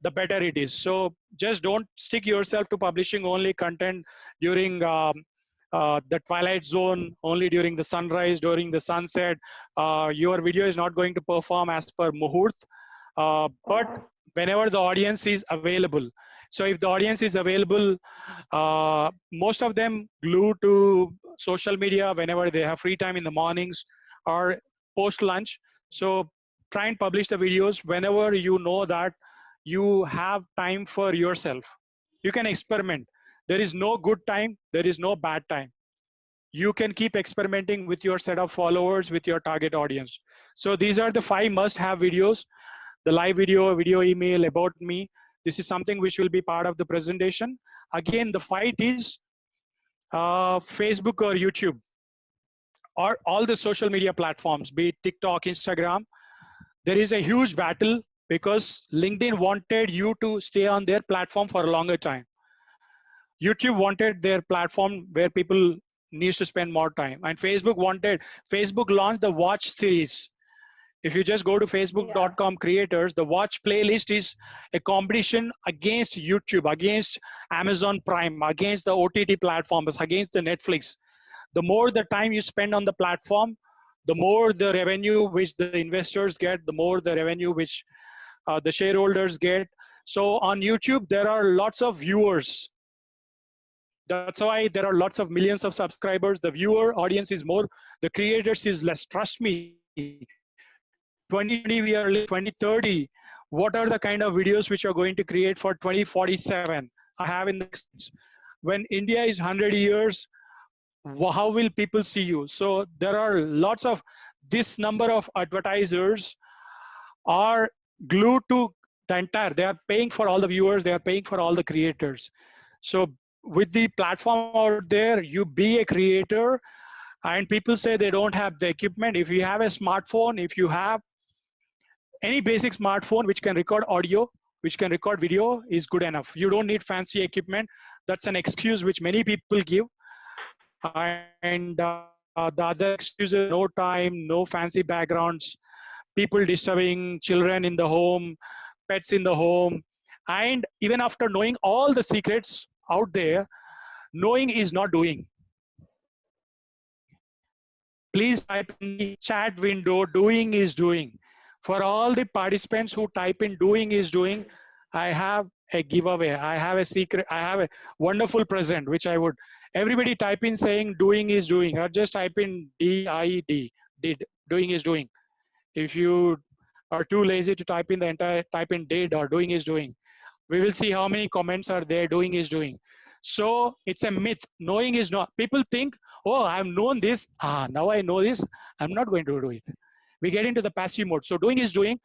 the better it is. So just don't stick yourself to publishing only content during the twilight zone, only during the sunrise, during the sunset. Your video is not going to perform as per Muhurt. But whenever the audience is available. So if the audience is available, most of them glue to social media whenever they have free time in the mornings or post lunch. So try and publish the videos whenever you know that you have time for yourself. You can experiment. There is no good time. There is no bad time. You can keep experimenting with your set of followers, with your target audience. So these are the 5 must-have videos. The live video, video email, about me. This is something which will be part of the presentation. Again, the fight is Facebook or YouTube or all the social media platforms, be it TikTok, Instagram. There is a huge battle because LinkedIn wanted you to stay on their platform for a longer time. YouTube wanted their platform where people needs to spend more time. And Facebook launched the watch series. If you just go to facebook.com creators, the watch playlist is a competition against YouTube, against Amazon Prime, against the OTT platforms, against the Netflix. The more the time you spend on the platform, the more the revenue which the investors get, the more the revenue which the shareholders get. So on YouTube, there are lots of viewers. That's why there are lots of millions of subscribers. The viewer audience is more, the creators is less. Trust me. 2020, we are 2030. What are the kind of videos which are going to create for 2047? I have in the, when India is 100 years, how will people see you? So there are lots of, this number of advertisers are glued to the entire, they are paying for all the viewers, they are paying for all the creators. So with the platform out there, you be a creator, and people say they don't have the equipment. If you have a smartphone, if you have any basic smartphone which can record audio, which can record video, is good enough. You don't need fancy equipment. That's an excuse which many people give. And the other excuse is no time, no fancy backgrounds, people disturbing children in the home, pets in the home. And even after knowing all the secrets out there, knowing is not doing. Please type in the chat window, doing is doing. For all the participants who type in doing is doing, I have a giveaway. I have a secret. I have a wonderful present, which I would, everybody type in saying doing is doing, or just type in DID, did, doing is doing. If you are too lazy to type in the entire, type in did or doing is doing. We will see how many comments are there, doing is doing. So it's a myth. Knowing is not. People think, oh, I've known this. Now I know this. I'm not going to do it. We get into the passive mode. So doing is doing,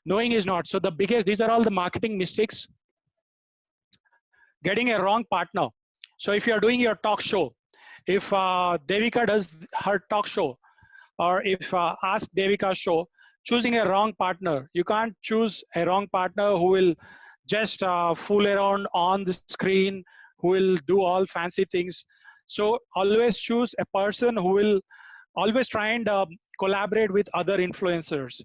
knowing is not. So the biggest, these are all the marketing mistakes. Getting a wrong partner. So if you are doing your talk show, if Devika does her talk show, or if Ask Devika show, choosing a wrong partner. You can't choose a wrong partner who will just fool around on the screen, who will do all fancy things. So always choose a person who will always try and collaborate with other influencers.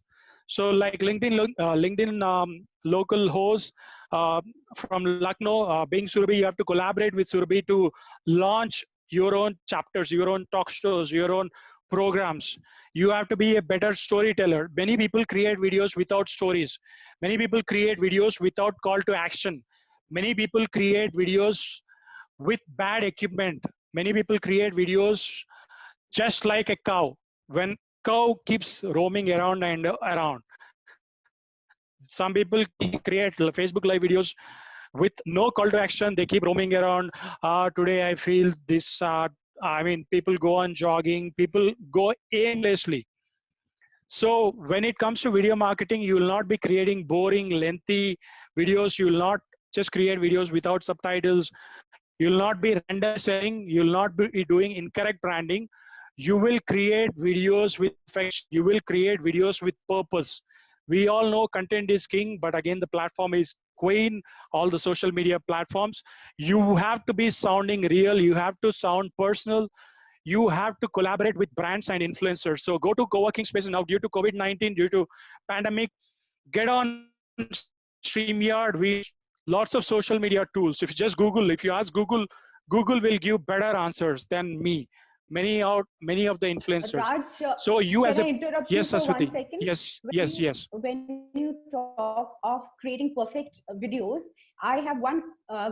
So like LinkedIn local host from Lucknow, being Surabhi, you have to collaborate with Surabhi to launch your own chapters, your own talk shows, your own programs. You have to be a better storyteller. Many people create videos without stories. Many people create videos without call to action. Many people create videos with bad equipment. Many people create videos just like a cow. When cow keeps roaming around and around. Some people create Facebook live videos with no call to action. They keep roaming around. Today I feel this. I mean, people go on jogging. People go aimlessly. So when it comes to video marketing, you will not be creating boring, lengthy videos. You will not just create videos without subtitles. You will not be random selling. You will not be doing incorrect branding. You will create videos with affection. You will create videos with purpose. We all know content is king, but again, the platform is queen, all the social media platforms. You have to be sounding real. You have to sound personal. You have to collaborate with brands and influencers. So go to co-working spaces now. Due to COVID-19, due to pandemic, get on StreamYard. We lots of social media tools. If you just Google, if you ask Google, Google will give better answers than me. Many of the influencers.
Raj,
So you as a,
interrupt
yes,
you for
Aswati.
1 second?
Yes,
When
yes,
you,
yes.
When you talk of creating perfect videos, I have one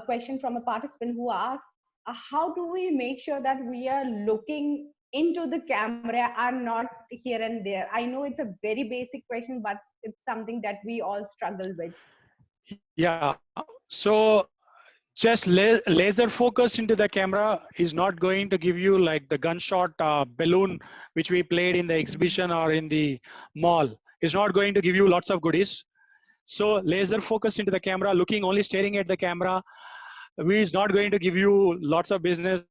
question from a participant who asked, how do we make sure that we are looking into the camera and not here and there? I know it's a very basic question, but it's something that we all struggle with.
Yeah. So just laser focus into the camera is not going to give you like the gunshot balloon which we played in the exhibition or in the mall. It's not going to give you lots of goodies. So laser focus into the camera, looking only staring at the camera, is not going to give you lots of business,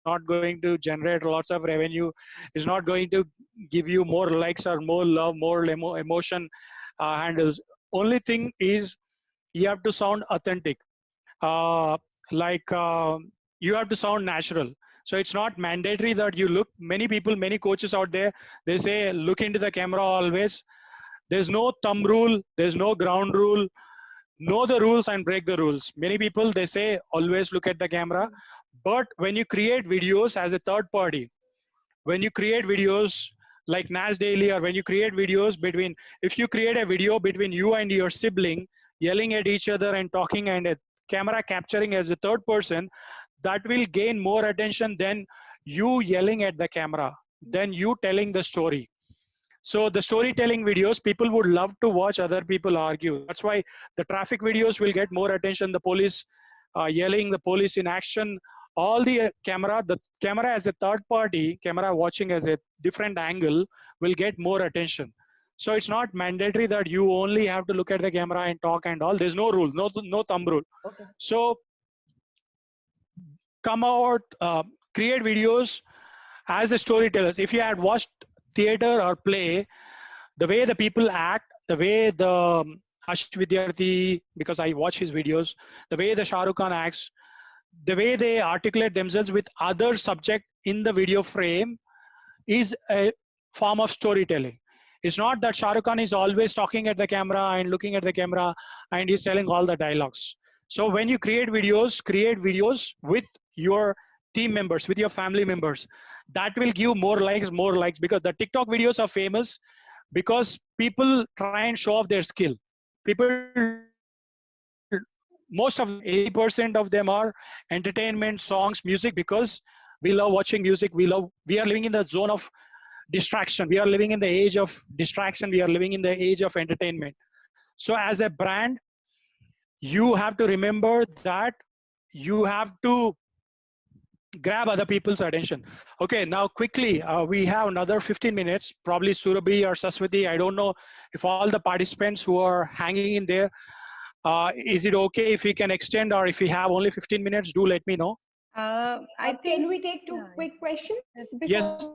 not going to generate lots of revenue, is not going to give you more likes or more love, more emotion handles. Only thing is you have to sound authentic. You have to sound natural. So it's not mandatory that you look. Many people, many coaches out there, they say look into the camera always. There's no thumb rule. There's no ground rule. Know the rules and break the rules. Many people, they say always look at the camera. But when you create videos as a third party, when you create videos like Nas Daily, or when you create videos between, if you create a video between you and your sibling yelling at each other and talking, and a camera capturing as a third person, that will gain more attention than you yelling at the camera, than you telling the story. So the storytelling videos, people would love to watch other people argue. That's why the traffic videos will get more attention. The police yelling, the police in action, all the camera as a third party, camera watching as a different angle will get more attention. So it's not mandatory that you only have to look at the camera and talk and all. There's no rule, no thumb rule.
Okay.
So come out, create videos as a storytellers. If you had watched theater or play, the way the people act, the way the Ash Vidyarthi, because I watch his videos, the way the Shah Rukh Khan acts, the way they articulate themselves with other subject in the video frame is a form of storytelling. It's not that Shah Rukh Khan is always talking at the camera and looking at the camera and he's telling all the dialogues. So when you create videos with your team members, with your family members. That will give more likes, because the TikTok videos are famous because people try and show off their skill. People, most of 80% of them are entertainment, songs, music, because we love watching music. We are living in the zone of distraction. We are living in the age of distraction. We are living in the age of entertainment. So as a brand, you have to remember that you have to grab other people's attention. Okay, now quickly, we have another 15 minutes, probably Surabhi or Saswati. I don't know if all the participants who are hanging in there, is it okay if we can extend, or if we have only 15 minutes, do let me know.
Can we take two quick questions?
Yes,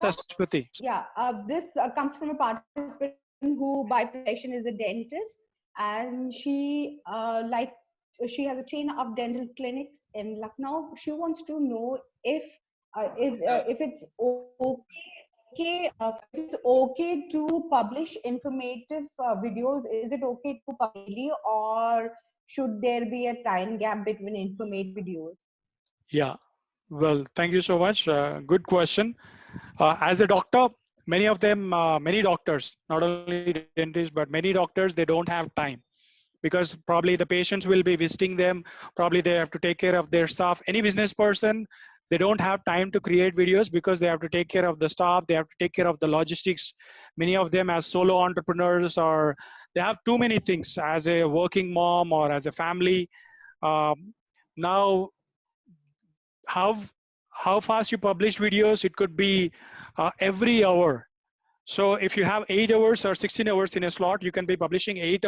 Saswati.
Yeah, this comes from a participant who by profession is a dentist, and she she has a chain of dental clinics in Lucknow. She wants to know if it's okay to publish informative videos. Is it okay to publish daily, or should there be a time gap between informative videos?
Yeah, well, thank you so much. Good question. As a doctor, many of them, many doctors, not only dentists, but many doctors, they don't have time, because probably the patients will be visiting them. Probably they have to take care of their staff. Any business person, they don't have time to create videos because they have to take care of the staff. They have to take care of the logistics. Many of them as solo entrepreneurs, or they have too many things as a working mom or as a family. Now, how fast you publish videos, it could be every hour. So if you have 8 hours or 16 hours in a slot, you can be publishing 8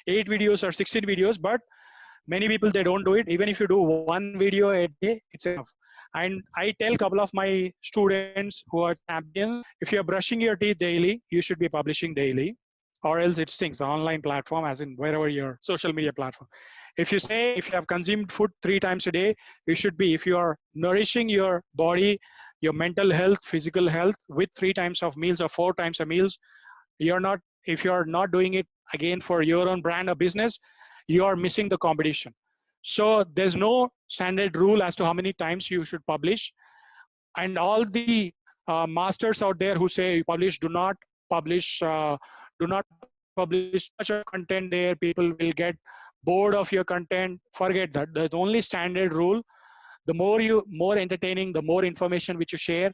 videos or 16 videos, but many people, they don't do it. Even if you do one video a day, it's enough. And I tell a couple of my students who are champions, if you're brushing your teeth daily, you should be publishing daily, or else it stinks. The online platform, as in wherever your social media platform. If you say, if you have consumed food 3 times a day, you should be, if you are nourishing your body, your mental health, physical health with 3 times of meals or 4 times of meals, you're not, if you're not doing it again for your own brand or business, you are missing the competition. So there's no standard rule as to how many times you should publish. And all the masters out there who say do not publish much of content there, people will get bored of your content. Forget that. The only standard rule, the more entertaining, the more information which you share.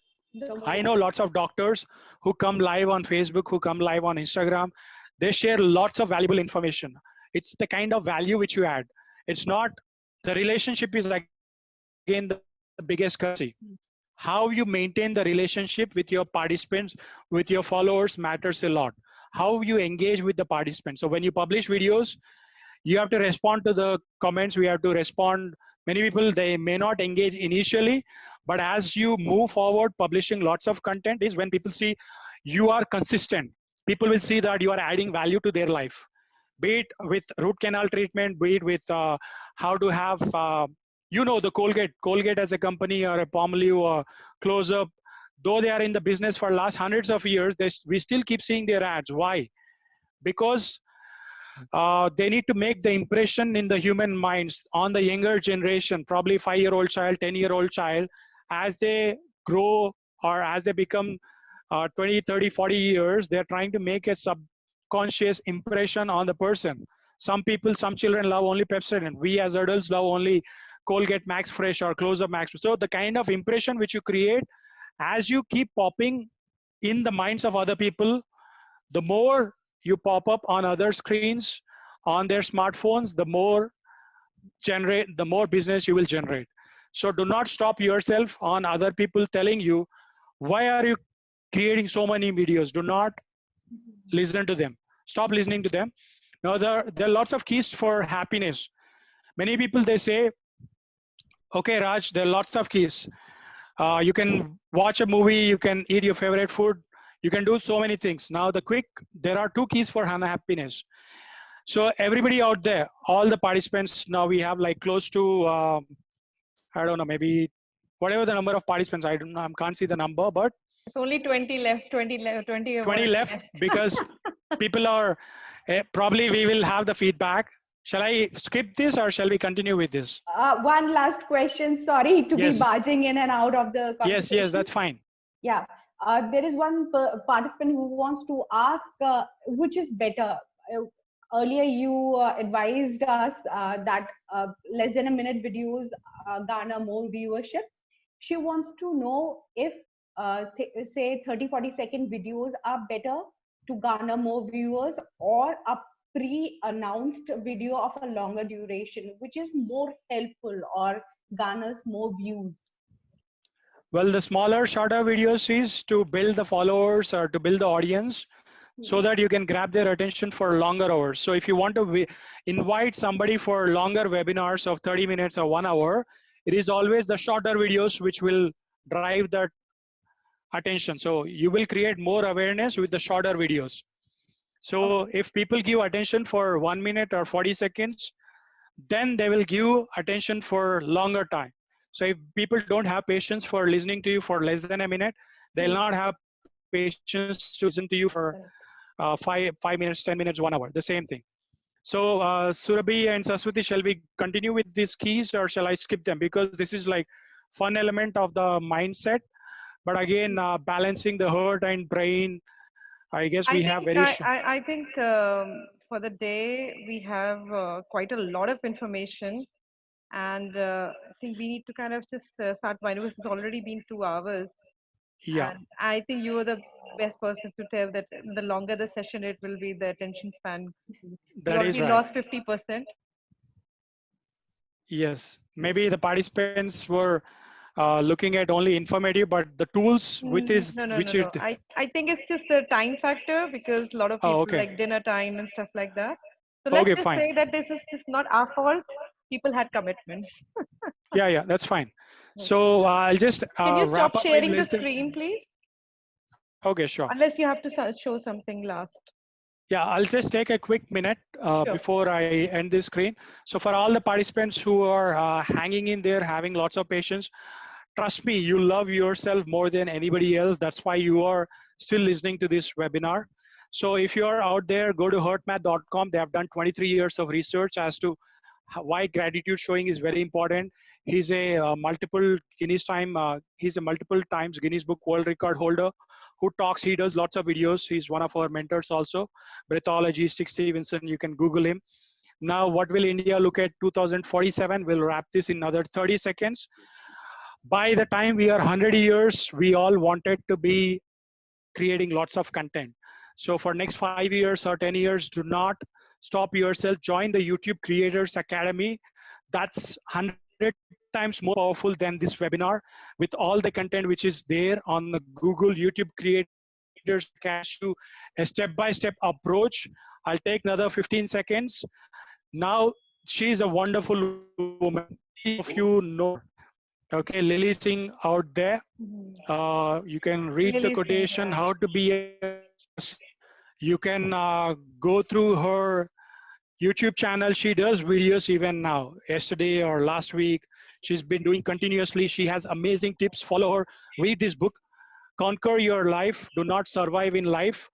I know lots of doctors who come live on Facebook, who come live on Instagram. They share lots of valuable information. It's the kind of value which you add. It's not, the relationship is again the biggest currency. How you maintain the relationship with your participants, with your followers matters a lot. How you engage with the participants. So when you publish videos, you have to respond to the comments. We have to respond. Many people, they may not engage initially, but as you move forward, publishing lots of content is when people see you are consistent. People will see that you are adding value to their life. Be it with root canal treatment, be it with how to have, the Colgate as a company, or a Palmolive or Close-Up, though they are in the business for last hundreds of years, we still keep seeing their ads. Why? Because they need to make the impression in the human minds on the younger generation, probably 5-year-old child, 10-year-old child, as they grow or as they become 20, 30, 40 years, they're trying to make a subconscious impression on the person. Some children love only Pepsodent. We as adults love only Colgate Max Fresh or Close-Up Max. So the kind of impression which you create, as you keep popping in the minds of other people, the more you pop up on other screens, on their smartphones, the more business you will generate. So do not stop yourself on other people telling you, why are you creating so many videos? Do not listen to them. Stop listening to them. Now there are lots of keys for happiness. Many people, they say, okay, Raj, there are lots of keys. You can watch a movie, you can eat your favorite food, you can do so many things. Now there are 2 keys for happiness. So everybody out there, all the participants, now we have like close to, I don't know, maybe whatever the number of participants, I don't know, I can't see the number, but
It's only 20 left, 20 left, 20 or
20 left because people are, probably we will have the feedback. Shall I skip this or shall we continue with this?
One last question. Sorry to be
Yes.
barging in and out of the conversation.
Yes, that's fine.
Yeah. There is one participant who wants to ask which is better. Earlier, you advised us that less than a minute videos garner more viewership. She wants to know if, say, 30-40 second videos are better to garner more viewers, or a pre-announced video of a longer duration, which is more helpful or garners more views.
Well, the smaller, shorter videos is to build the followers or to build the audience so that you can grab their attention for longer hours. So if you want to invite somebody for longer webinars of 30 minutes or 1 hour, it is always the shorter videos which will drive that attention. So you will create more awareness with the shorter videos. So if people give attention for 1 minute or 40 seconds, then they will give attention for longer time. So if people don't have patience for listening to you for less than a minute, they'll not have patience to listen to you for 5 minutes, 10 minutes, 1 hour, the same thing. So Surabhi and Saswati, shall we continue with these keys or shall I skip them? Because this is like fun element of the mindset. But again, balancing the heart and brain, I guess we have very...
I think for the day, we have quite a lot of information. And I think we need to kind of just start winding because it's already been 2 hours.
Yeah.
And I think you are the best person to tell that the longer the session, it will be the attention span.
That is right.
Lost 50%.
Yes. Maybe the participants were looking at only informative, but the tools with is
No. I think it's just the time factor because a lot of people like dinner time and stuff like that. So let's just say that this is just not our fault. People had commitments.
Yeah, that's fine. So I'll just
Can you
wrap
stop
up
sharing
my
the
list.
screen, please?
Okay, sure.
Unless you have to show something last.
Yeah, I'll just take a quick minute before I end this screen. So for all the participants who are hanging in there, having lots of patience, trust me, you love yourself more than anybody else. That's why you are still listening to this webinar. So if you are out there, go to heartmath.com. They have done 23 years of research as to why gratitude showing is very important. He's a multiple times Guinness Book World Record holder who talks. He does lots of videos. He's one of our mentors also. Breathology, Stick Stevenson, you can Google him. Now, what will India look at 2047? We'll wrap this in another 30 seconds. By the time we are 100 years, we all wanted to be creating lots of content. So for next 5 years or 10 years, do not stop yourself. Join the YouTube Creators Academy. That's 100 times more powerful than this webinar with all the content which is there on the Google YouTube Creators Academy. A step-by-step approach. I'll take another 15 seconds. Now, she's a wonderful woman. If you know, okay, Lily Singh out there. You can read the quotation, how to be a... You can go through her YouTube channel. She does videos even now, yesterday or last week. She's been doing continuously. She has amazing tips. Follow her. Read this book. Conquer your life. Do not survive in life.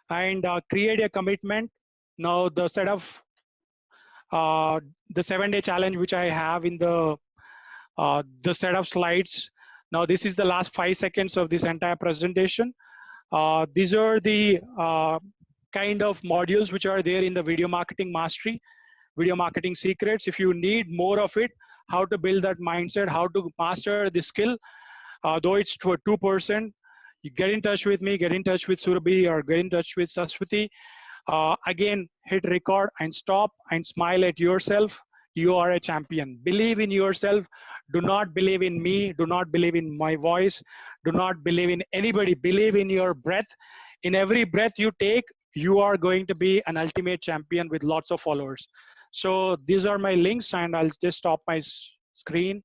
And create a commitment. Now the set of the 7-day challenge which I have in the set of slides. Now this is the last 5 seconds of this entire presentation. These are the kind of modules which are there in the video marketing mastery, video marketing secrets. If you need more of it, how to build that mindset, how to master the skill, though it's to a 2%, you get in touch with me, get in touch with Surabhi, or get in touch with Saswati. Again, hit record and stop and smile at yourself. you are a champion. Believe in yourself. Do not believe in me. Do not believe in my voice. Do not believe in anybody. Believe in your breath. In every breath you take, you are going to be an ultimate champion with lots of followers. So these are my links, and I'll just stop my screen.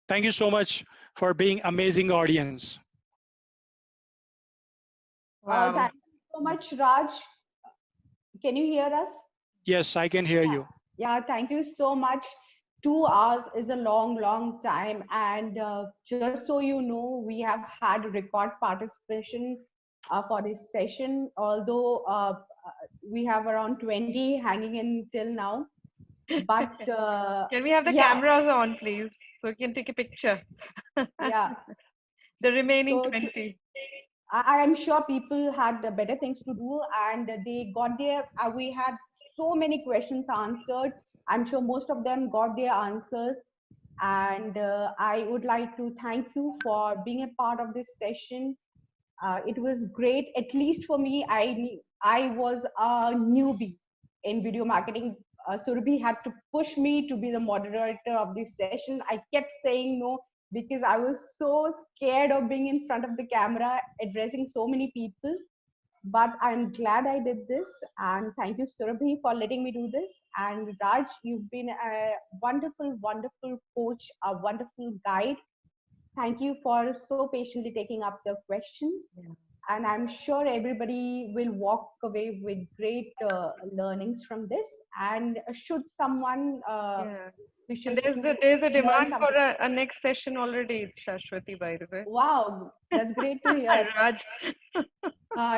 Thank you so much for being amazing audience.
Wow.
Thank you so much, Raj. Can you hear us?
Yes, I can hear you.
Yeah, thank you so much. 2 hours is a long time. And just so you know, we have had record participation for this session, although we have around 20 hanging in till now. But
Can we have the
yeah,
cameras on, please, so we can take a picture?
yeah.
The remaining
So
20.
I am sure people had better things to do, and they got their. We had so many questions answered. I'm sure most of them got their answers, and I would like to thank you for being a part of this session. It was great. At least for me, I was a newbie in video marketing. Surabhi had to push me to be the moderator of this session. I kept saying no because I was so scared of being in front of the camera, addressing so many people. But I'm glad I did this, and thank you, Surabhi, for letting me do this. And Raj, you've been a wonderful coach, a wonderful guide. Thank you for so patiently taking up the questions. And I'm sure everybody will walk away with great learnings from this. And should someone
Yeah.
wishes
And
to
there's a
learn
demand for
something,
a next session already, Shashwati, by the way.
wow, that's great to hear.
Raj.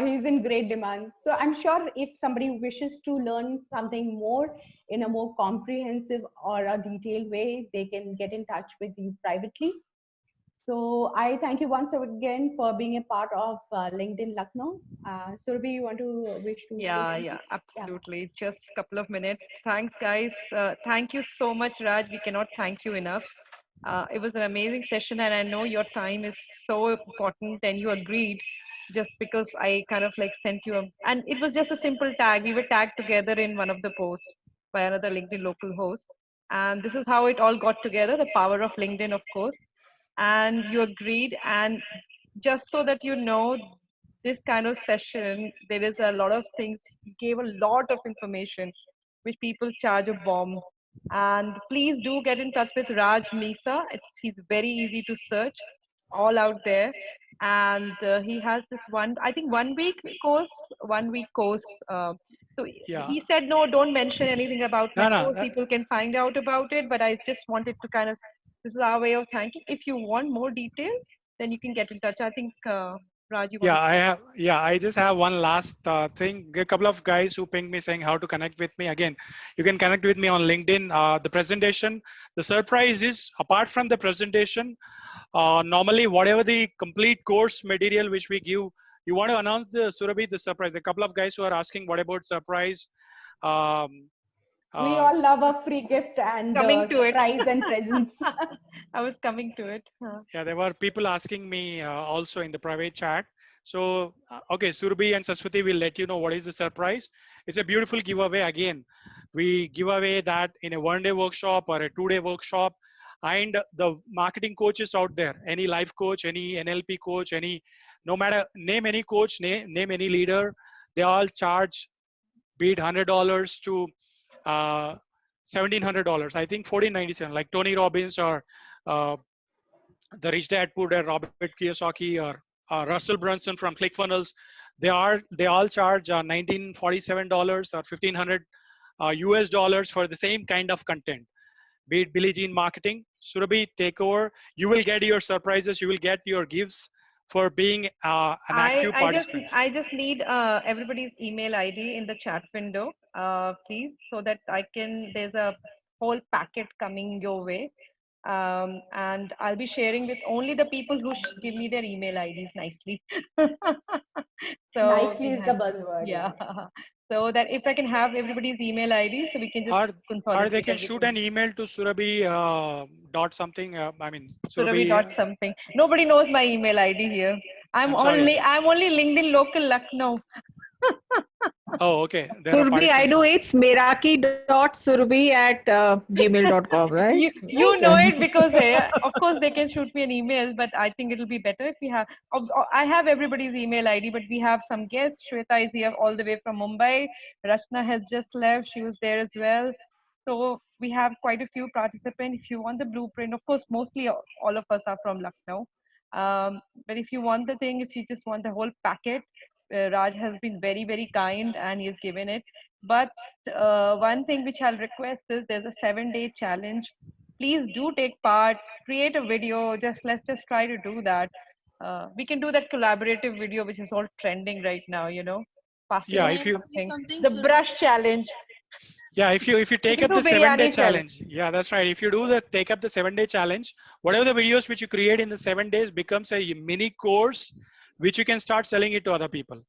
He's in great demand. So I'm sure if somebody wishes to learn something more in a more comprehensive or a detailed way, they can get in touch with you privately. So I thank you once again for being a part of LinkedIn Lucknow. Surabhi, you want to wish to say
Yeah,
something?
yeah, absolutely. Just a couple of minutes. Thanks, guys. Thank you so much, Raj. We cannot thank you enough. It was an amazing session, and I know your time is so important, and you agreed just because I kind of like sent you a, and it was just a simple tag. We were tagged together in one of the posts by another LinkedIn local host, and this is how it all got together. The power of LinkedIn, of course, and you agreed. And just so that you know, this kind of session, there is a lot of things. He gave a lot of information which people charge a bomb. And please do get in touch with Raj Misa. He's very easy to search, all out there. And he has this one, I think 1 week course, 1 week course. So
Yeah.
he said, no, don't mention anything about my
No,
course. People can find out about it. But I just wanted to kind of, this is our way of thanking. If you want more details, then you can get in touch. I think Raj, you want to
I just have one last thing. A couple of guys who pinged me saying how to connect with me. Again, you can connect with me on LinkedIn. The presentation, the surprise is, apart from the presentation, normally whatever the complete course material which we give, you want to announce the Surabhi, the surprise. A couple of guys who are asking what about surprise.
We all love a free gift and
coming to it.
surprise and presents.
I was coming to it.
Yeah, there were people asking me also in the private chat. So, okay, Surabhi and Saswati will let you know what is the surprise. It's a beautiful giveaway. Again, we give away that in a 1-day workshop or a 2-day workshop. And the marketing coaches out there, any life coach, any NLP coach, no matter, name any coach, name any leader, they all charge, be it $100 to $1,700. I think $1,497, like Tony Robbins or the Rich Dad Poor Dad, Robert Kiyosaki, or Russell Brunson from ClickFunnels. They all charge $1,947 or $1,500 US dollars for the same kind of content. Be it Billie Jean marketing. Surabhi, take over. You will get your surprises. You will get your gifts for being an active participant.
I just need everybody's email ID in the chat window, please, so that I can, there's a whole packet coming your way. And I'll be sharing with only the people who give me their email IDs nicely. So
Nicely is the buzzword.
yeah. So that if I can have everybody's email ID, so we can just consolidate.
Or they can shoot an email to Surabhi dot something.
Surabhi dot something. Nobody knows my email ID here. I'm only LinkedIn local Lucknow.
Oh, okay. There are
Surbi, I
participants.
know it's meraki.surbi@gmail.com, right?
You know it because of course they can shoot me an email, but I think it'll be better if we have. I have everybody's email ID, but we have some guests. Shweta is here all the way from Mumbai. Rachna has just left; she was there as well. So we have quite a few participants. If you want the blueprint, of course, mostly all of us are from Lucknow. But if you want the thing, if you just want the whole packet, Raj has been very, very kind and he's given it. But one thing which I'll request is there's a 7-day challenge. Please do take part, create a video. Let's just try to do that. We can do that collaborative video, which is all trending right now. Passing
Yeah,
out
Can
if
I
you
say
something.
something,
The
Surbi?
brush challenge.
yeah, if you
We
take
can
up
do
the 7-day
biryani challenge.
challenge, yeah, that's right. If you do the take up the 7-day challenge, whatever the videos which you create in the 7 days becomes a mini course, which you can start selling it to other people.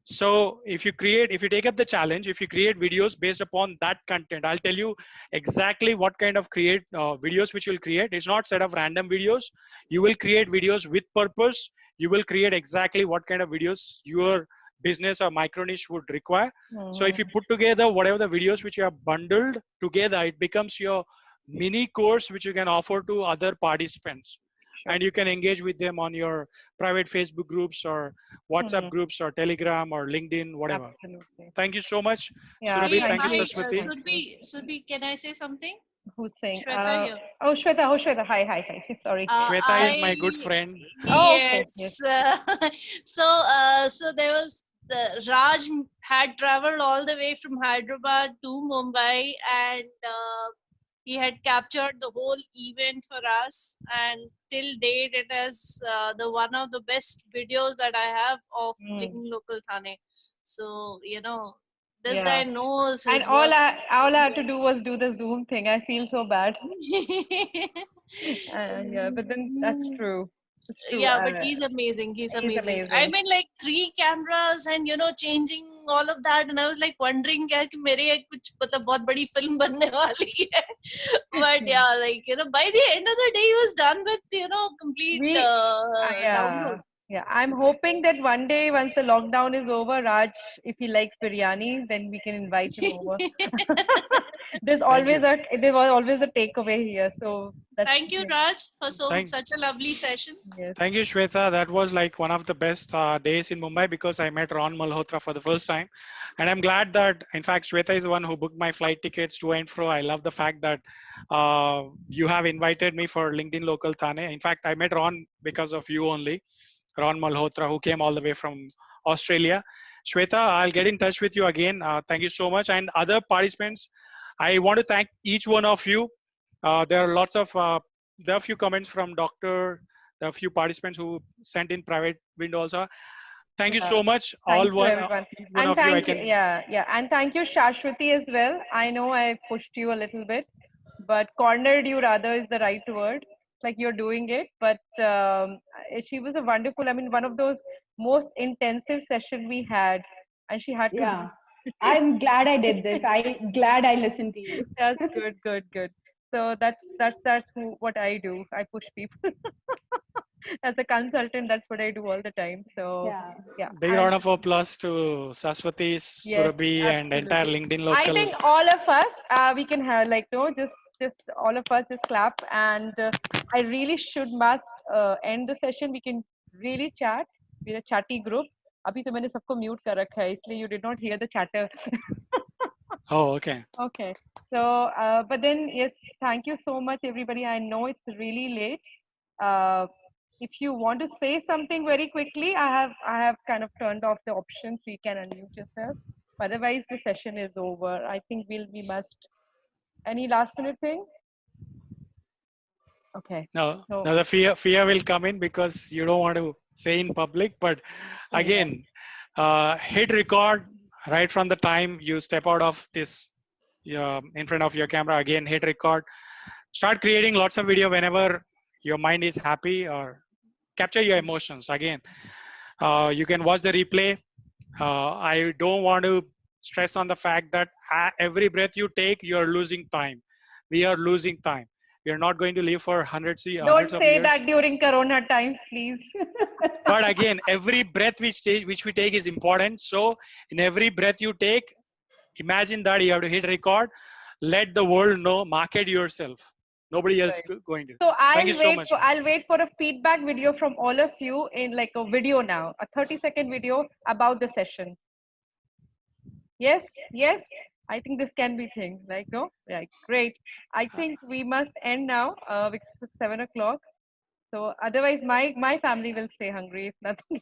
So if you take up the challenge, if you create videos based upon that content, I'll tell you exactly what kind of videos which you'll create. It's not set of random videos. You will create videos with purpose. You will create exactly what kind of videos your business or micro niche would require. So if you put together whatever the videos which you have bundled together, it becomes your mini course which you can offer to other participants.
Sure.
And you can engage with them on your private Facebook groups or WhatsApp groups or Telegram or LinkedIn, whatever.
Absolutely.
Thank you so much,
Yeah.
Surabhi.
Hey,
Thank you,
hi,
Saraswati.
Thank you.
Surbi, can I say something?
Who's saying?
Shweta here.
Oh, Shweta. Oh, Shweta. Hi, hi, hi. Sorry.
Shweta is my
I
good friend.
Oh, okay.
yes. So there was Raj had traveled all the way from Hyderabad to Mumbai, and he had captured the whole event for us. And till date, it is the one of the best videos that I have of living local Thane. So this
Yeah.
guy knows
And
his work.
all I had to do was do the Zoom thing. I feel so bad. Yeah, but then that's true. It's true.
Yeah, but he's amazing. He's
He's
amazing. I
amazing.
mean, like 3 cameras and changing all of that, and I was like wondering क्या कि मेरे कुछ मतलब बहुत बड़ी film बनने वाली है. But yeah, like by the end of the day, he was done with complete download.
Yeah, I'm hoping that one day, once the lockdown is over, Raj, if he likes biryani, then we can invite him over. There was always a takeaway here, so that's
Thank you, Raj, for
Thank,
such a lovely session.
yes.
thank you, Shweta. That was like one of the best days in Mumbai because I met Ron Malhotra for the first time. And I'm glad that, in fact, Shweta is the one who booked my flight tickets to and fro. I love the fact that you have invited me for LinkedIn Local Thane. In fact, I met Ron because of you only. Ron Malhotra, who came all the way from Australia. Shweta, I'll get in touch with you again. Thank you so much. And other participants, I want to thank each one of you. There are there are a few comments from Doctor, there are a few participants who sent in private window also. Thank you so much.
Thank you, everyone.
Each one
And
of you, I
thank you,
can.
yeah. And thank you, Shashwati, as well. I know I pushed you a little bit, but cornered you rather is the right word. Like you're doing it, but she was a wonderful. I mean, one of those most intensive session we had, and she had to.
Yeah, I'm glad I did this. I'm glad I listened to you.
That's good. So what I do. I push people. As a consultant, that's what I do all the time. So yeah.
Big round of applause to Saraswati,
Yes,
Surabhi, and entire
absolutely.
LinkedIn Local.
I think all of us, we can have just all of us just clap, and I really must end the session. We can really chat. We're a chatty group. अभी तो मैंने सबको mute कर रखा है, इसलिए you did not hear the chatter.
Oh, okay.
Okay. So, but then yes, thank you so much, everybody. I know it's really late. If you want to say something very quickly, I have kind of turned off the option so you can unmute yourself. Otherwise, the session is over. I think we must. Any last minute thing? Okay.
No,
So,
the fear will come in because you don't want to say in public. But again, hit record right from the time you step out of this in front of your camera. Again, hit record. Start creating lots of video whenever your mind is happy, or capture your emotions. Again, you can watch the replay. I don't want to stress on the fact that every breath you take, you're losing time. We are losing time. We are not going to live for hundreds
Don't
of
say
years.
that during Corona times, please.
But again, every breath which we take is important. So in every breath you take, imagine that you have to hit record. Let the world know. Market yourself. Nobody else going to.
So
Thank you so much.
I'll wait for a feedback video from all of you in like a video now, a 30-second video about the session. Yes, yes. I think this can be thing. Like no, right, great. I think we must end now because it's 7 o'clock. So otherwise, my family will stay hungry if nothing.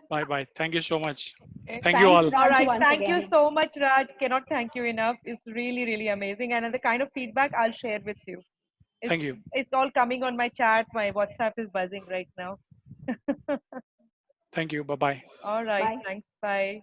Bye bye. Thank you so much.
Okay.
Thank you
Thanks,
all.
Raj,
All right.
once
Thank you
again.
so much, Raj. Cannot thank you enough. It's really, really amazing. And the kind of feedback I'll share with you.
Thank you.
It's all coming on my chat. My WhatsApp is buzzing right now.
Thank you. Bye bye.
All right.
Bye.
Thanks. Bye.